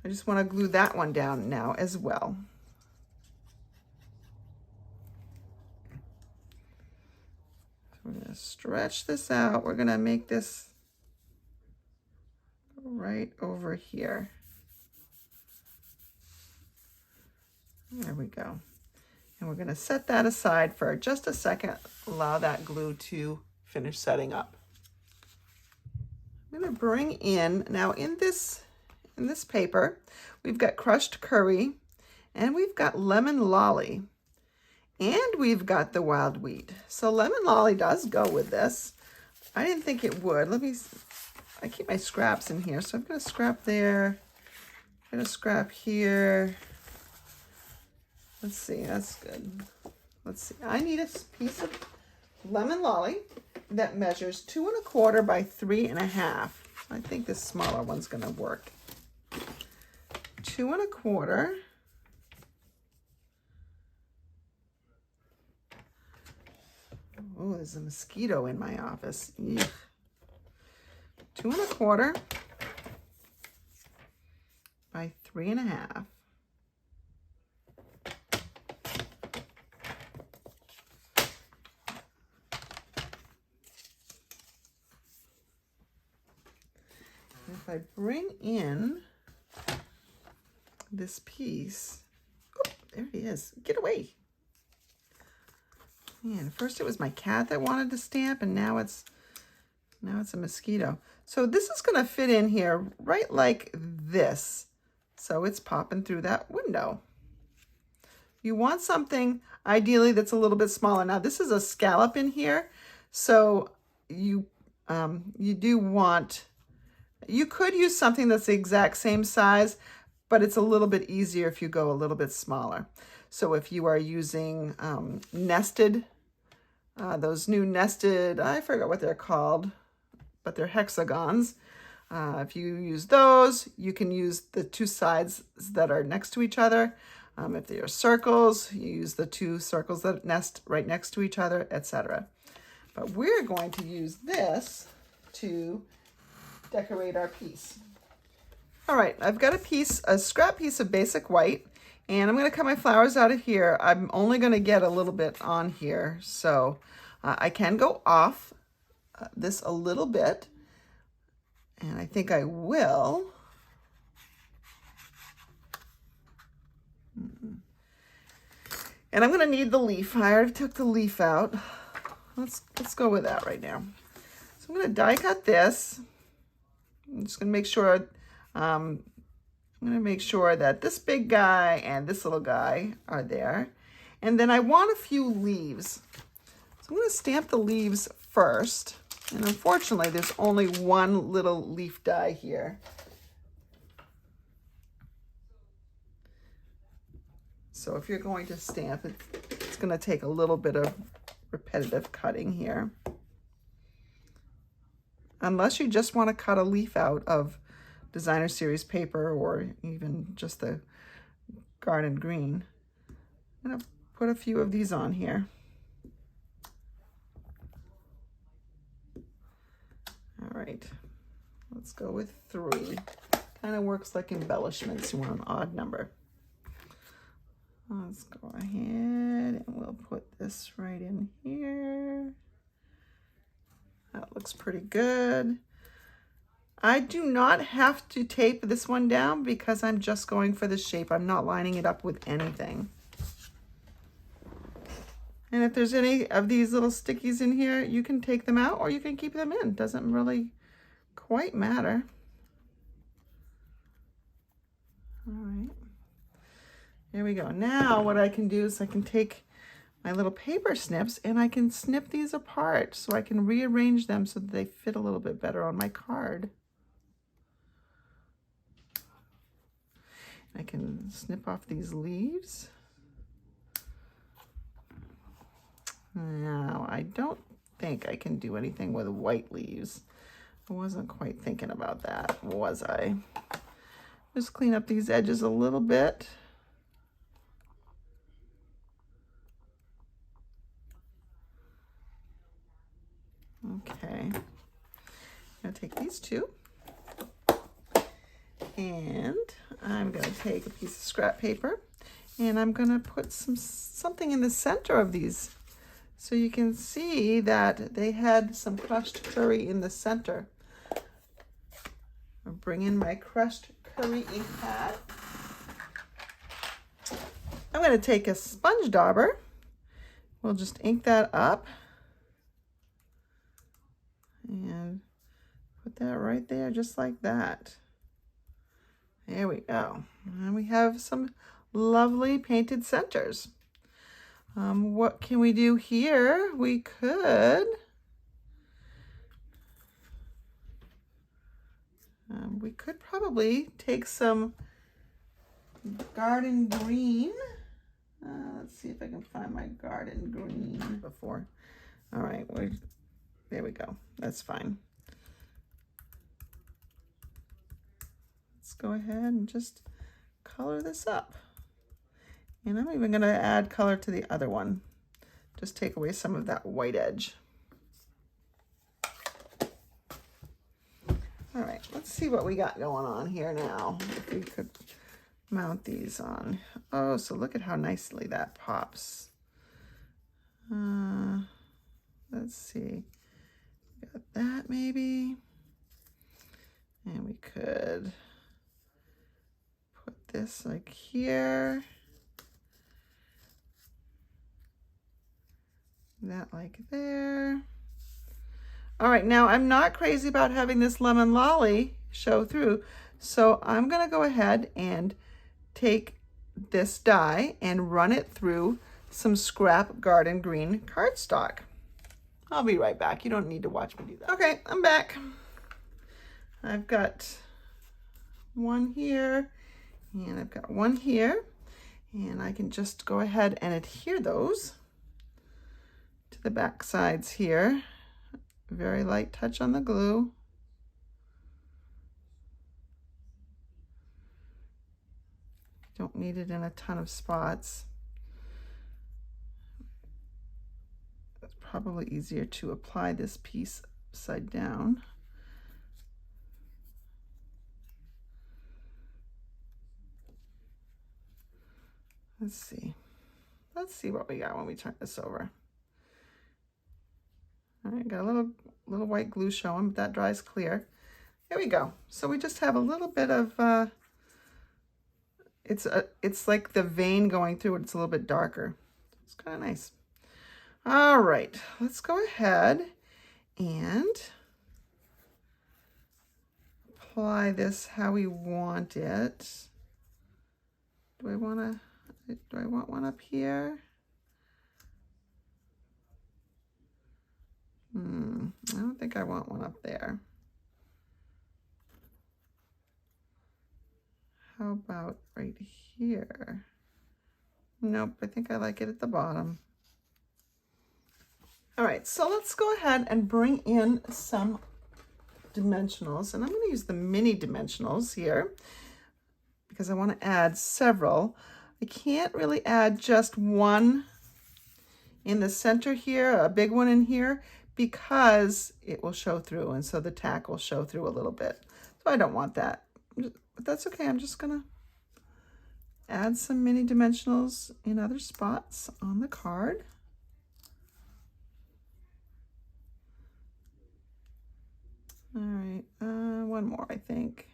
I just want to glue that one down now as well. So we're going to stretch this out. We're going to make this right over here. There we go. And we're going to set that aside for just a second. Allow that glue to finish setting up. I'm going to bring in, now in this paper, we've got crushed curry, and we've got lemon lolly, and we've got the wild wheat. So lemon lolly does go with this. I didn't think it would. I keep my scraps in here, so I'm going to scrap there. I'm going to scrap here. Let's see, that's good. Let's see, I need a piece of lemon lolly that measures 2 1/4 by 3 1/2. I think this smaller one's gonna work. 2 1/4. Oh, there's a mosquito in my office. Eugh. 2 1/4 by 3 1/2. If I bring in this piece, oh, there he is. Get away. Man, first it was my cat that wanted to stamp, and now it's a mosquito. So this is going to fit in here right like this. So it's popping through that window. You want something ideally that's a little bit smaller. Now this is a scallop in here, so you do want. You could use something that's the exact same size, but it's a little bit easier if you go a little bit smaller. So if you are using nested, those new nested, I forgot what they're called, but they're hexagons. If you use those, you can use the 2 sides that are next to each other. If they are circles, you use the 2 circles that nest right next to each other, etc. But we're going to use this to decorate our piece. All right, I've got a scrap piece of basic white, and I'm going to cut my flowers out of here. I'm only going to get a little bit on here, so I can go off this a little bit, and I think I will. And I'm going to need the leaf. I already took the leaf out. Let's go with that right now. So I'm going to die cut this. I'm just going to make sure, that this big guy and this little guy are there. And then I want a few leaves. So I'm going to stamp the leaves first. And unfortunately, there's only one little leaf die here. So if you're going to stamp, it's going to take a little bit of repetitive cutting here. Unless you just want to cut a leaf out of designer series paper or even just the garden green. I'm going to put a few of these on here. All right, let's go with 3. Kind of works like embellishments. You want an odd number. Let's go ahead and we'll put this right in here. That looks pretty good. I do not have to tape this one down because I'm just going for the shape. I'm not lining it up with anything. And if there's any of these little stickies in here, you can take them out or you can keep them in. Doesn't really quite matter. All right. There we go. Now what I can do is I can take my little paper snips and I can snip these apart so I can rearrange them so that they fit a little bit better on my card. I can snip off these leaves. Now, I don't think I can do anything with white leaves. I wasn't quite thinking about that, was I? Just clean up these edges a little bit. Okay, I'm gonna take these two, and I'm gonna take a piece of scrap paper, and I'm gonna put something in the center of these, so you can see that they had some crushed curry in the center. I'll bring in my crushed curry ink pad. I'm gonna take a sponge dauber. We'll just ink that up. And put that right there, just like that. There we go. And we have some lovely painted centers. What can we do here? We could probably take some garden green. Let's see if I can find my garden green before. All right, there we go. That's fine. Let's go ahead and just color this up. And I'm even going to add color to the other one. Just take away some of that white edge. All right, let's see what we got going on here now. If we could mount these on. Oh, so look at how nicely that pops. Let's see. Got that maybe. And we could put this like here. That like there. All right, now I'm not crazy about having this lemon lolly show through, so I'm gonna go ahead and take this die and run it through some scrap garden green cardstock. I'll be right back. You don't need to watch me do that. Okay, I'm back. I've got one here, and I've got one here, and I can just go ahead and adhere those to the back sides here. Very light touch on the glue. Don't need it in a ton of spots. It's probably easier to apply this piece upside down. Let's see. Let's see what we got when we turn this over. All right, got a little white glue showing, but that dries clear. There we go. So we just have a little bit of, it's like the vein going through it. It's a little bit darker. It's kind of nice. All right, let's go ahead and apply this how we want it. Do I want one up here? I don't think I want one up there. How about right here? Nope, I think I like it at the bottom. All right, so let's go ahead and bring in some dimensionals, and I'm going to use the mini dimensionals here because I want to add several. I can't really add just one in the center here, a big one in here, because it will show through, and so the tack will show through a little bit. So I don't want that, but that's okay. I'm just gonna add some mini dimensionals in other spots on the card. All right, one more, I think.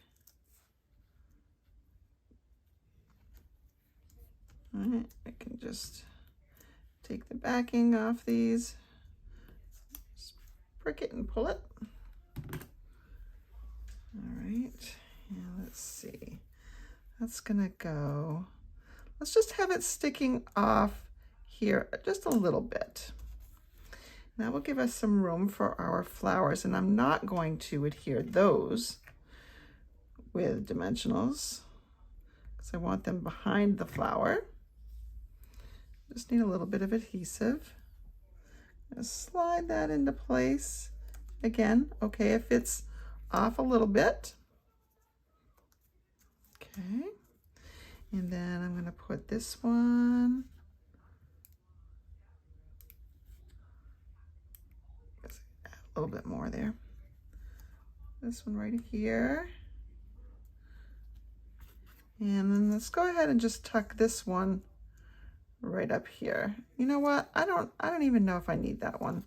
All right, I can just take the backing off these, just prick it and pull it. All right, yeah, let's see. That's gonna go, let's just have it sticking off here just a little bit. That will give us some room for our flowers, and I'm not going to adhere those with dimensionals because I want them behind the flower. Just need a little bit of adhesive. Just slide that into place. Again, okay, if it's off a little bit. Okay. And then I'm going to put this one. A little bit more there. This one right here. And then let's go ahead and just tuck this one right up here. You know what? I don't even know if I need that one.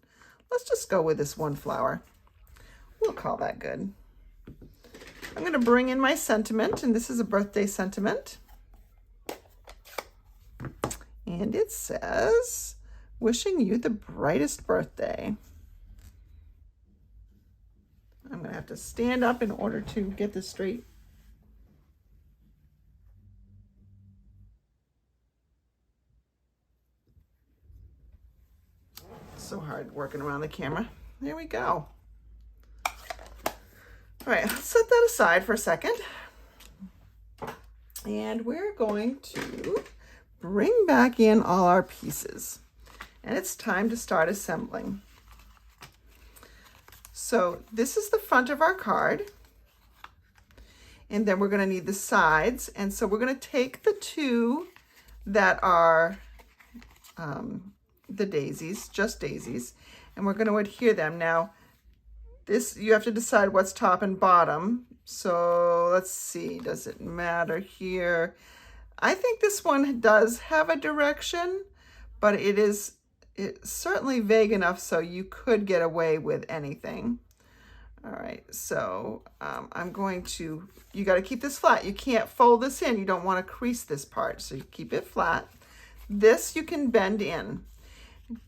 Let's just go with this one flower. We'll call that good. I'm going to bring in my sentiment, and this is a birthday sentiment. And it says, wishing you the brightest birthday. I'm going to have to stand up in order to get this straight. So hard working around the camera. There we go. All right, let's set that aside for a second. And we're going to bring back in all our pieces. And it's time to start assembling. So this is the front of our card. And then we're going to need the sides. And so we're going to take the two that are the daisies, just daisies, and we're going to adhere them. Now, this, you have to decide what's top and bottom. So let's see, does it matter here? I think this one does have a direction, but it's certainly vague enough so you could get away with anything. All right, so I'm going to, you got to keep this flat. You can't fold this in. You don't want to crease this part, so you keep it flat. This you can bend in.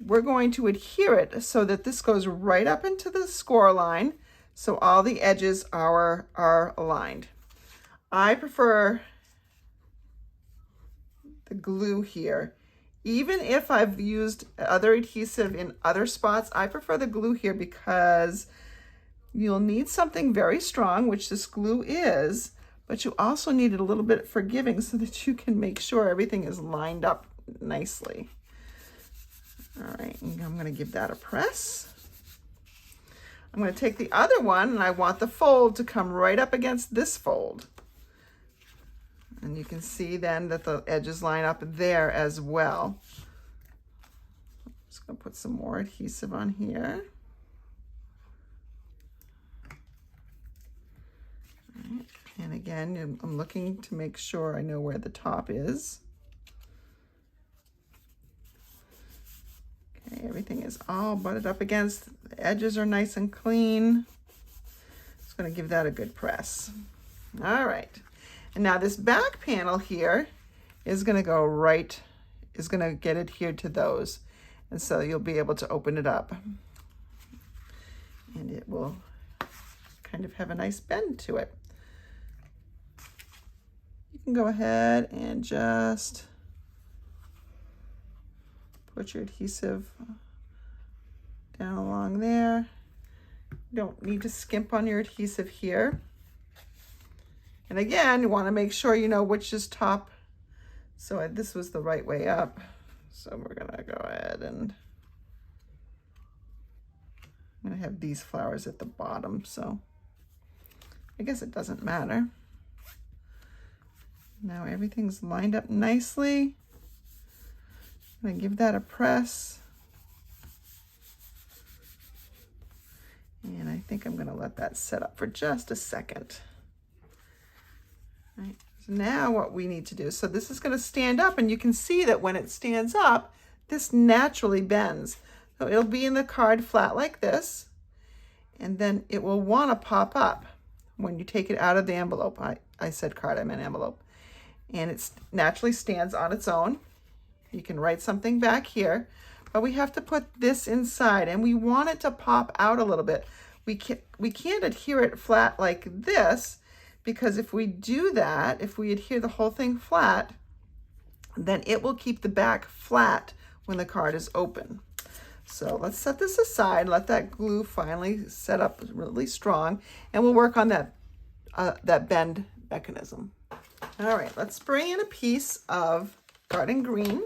We're going to adhere it so that this goes right up into the score line, so all the edges are aligned. I prefer the glue here. Even if I've used other adhesive in other spots, I prefer the glue here because you'll need something very strong, which this glue is, but you also need it a little bit forgiving so that you can make sure everything is lined up nicely. All right, I'm going to give that a press. I'm going to take the other one, and I want the fold to come right up against this fold. And you can see then that the edges line up there as well. I'm just going to put some more adhesive on here. All right. And again, I'm looking to make sure I know where the top is. Okay, everything is all butted up against. The edges are nice and clean. Just going to give that a good press. All right. And now this back panel here is going to go right, is going to get adhered to those. And so you'll be able to open it up. And it will kind of have a nice bend to it. You can go ahead and just put your adhesive down along there. You don't need to skimp on your adhesive here. And again, you want to make sure you know which is top. So this was the right way up. So we're going to go ahead and I'm going to have these flowers at the bottom. So I guess it doesn't matter. Now everything's lined up nicely. I'm going to give that a press. And I think I'm going to let that set up for just a second. All right. So now what we need to do, so this is going to stand up, and you can see that when it stands up, this naturally bends. So it'll be in the card flat like this, and then it will want to pop up when you take it out of the envelope. I said card, I meant envelope. And it naturally stands on its own. You can write something back here, but we have to put this inside, and we want it to pop out a little bit. We can't adhere it flat like this, because if we do that, if we adhere the whole thing flat, then it will keep the back flat when the card is open. So let's set this aside, let that glue finally set up really strong, and we'll work on that bend mechanism. All right, let's bring in a piece of garden green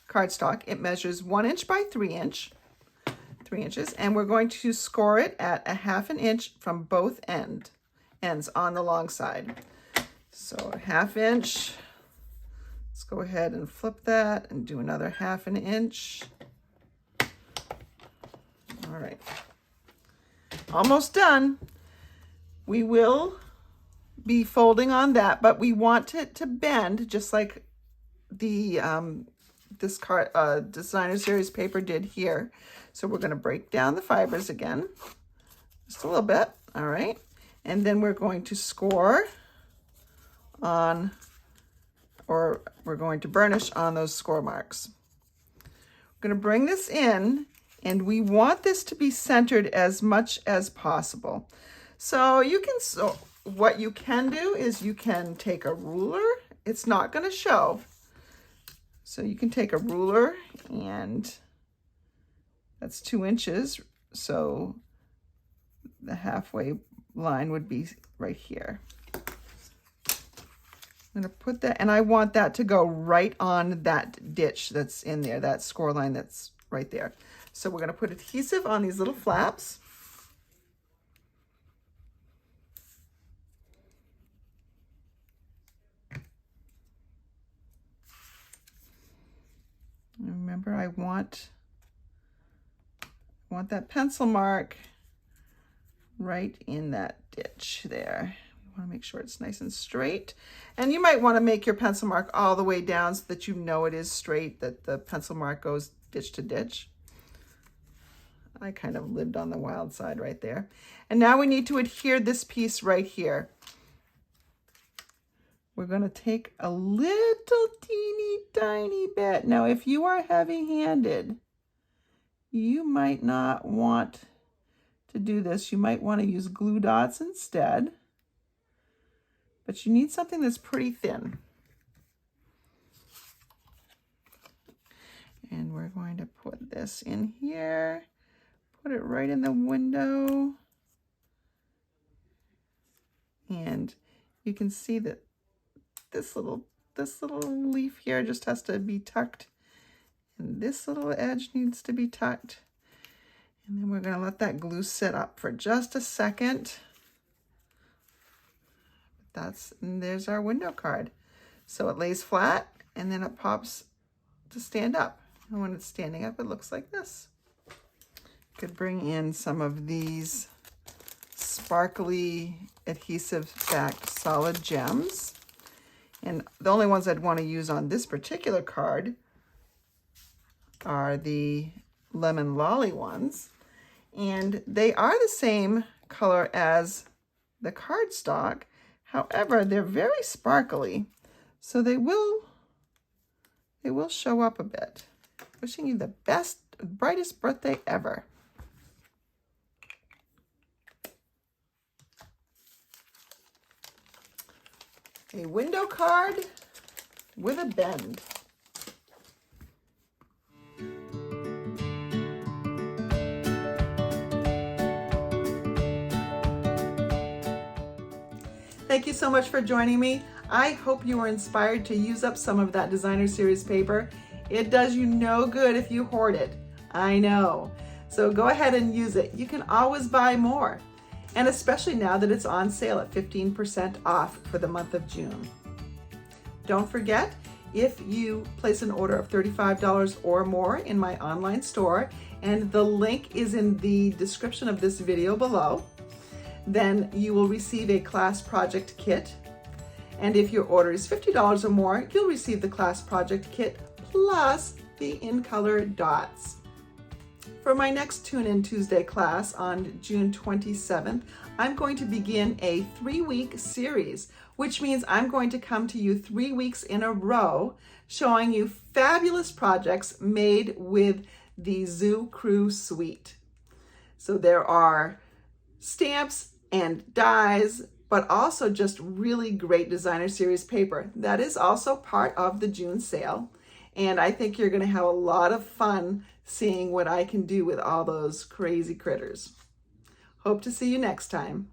cardstock. It measures 1 inch by 3 inch. 3 inches, and we're going to score it at 1/2 inch from both ends on the long side. So 1/2 inch. Let's go ahead and flip that and do another 1/2 inch. All right, almost done. We will be folding on that, but we want it to bend just like the this designer series paper did here. So we're going to break down the fibers again, just a little bit. All right, and then we're going to score on, or we're going to burnish on those score marks. We're going to bring this in, and we want this to be centered as much as possible. So you can, what you can do is you can take a ruler. It's not going to show. So you can take a ruler, and that's 2 inches. So the halfway line would be right here. I'm going to put that, and I want that to go right on that ditch that's in there, that score line that's right there. So we're going to put adhesive on these little flaps. Remember, I want that pencil mark right in that ditch there. You want to make sure it's nice and straight. And you might want to make your pencil mark all the way down so that you know it is straight, that the pencil mark goes ditch to ditch. I kind of lived on the wild side right there. And now we need to adhere this piece right here. We're going to take a little teeny tiny bit. Now, if you are heavy-handed, you might not want to do this. You might want to use glue dots instead, but you need something that's pretty thin. And we're going to put this in here, put it right in the window. And you can see that this little leaf here just has to be tucked, and this little edge needs to be tucked. And then we're going to let that glue sit up for just a second. And there's our window card. So it lays flat, and then it pops to stand up. And when it's standing up, it looks like this. Could bring in some of these sparkly adhesive backed solid gems. And the only ones I'd want to use on this particular card are the lemon lolly ones. And they are the same color as the cardstock. However, they're very sparkly, so they will show up a bit. Wishing you the best, brightest birthday ever. A window card with a bend. Thank you so much for joining me. I hope you were inspired to use up some of that designer series paper. It does you no good if you hoard it. I know. So go ahead and use it. You can always buy more. And especially now that it's on sale at 15% off for the month of June. Don't forget, if you place an order of $35 or more in my online store, and the link is in the description of this video below, then you will receive a class project kit. And if your order is $50 or more, you'll receive the class project kit plus the in-color dots. For my next Tune In Tuesday class on June 27th, I'm going to begin a 3-week series, which means I'm going to come to you 3 weeks in a row showing you fabulous projects made with the Zoo Crew Suite. So there are stamps and dies, but also just really great designer series paper. That is also part of the June sale. And I think you're going to have a lot of fun seeing what I can do with all those crazy critters. Hope to see you next time.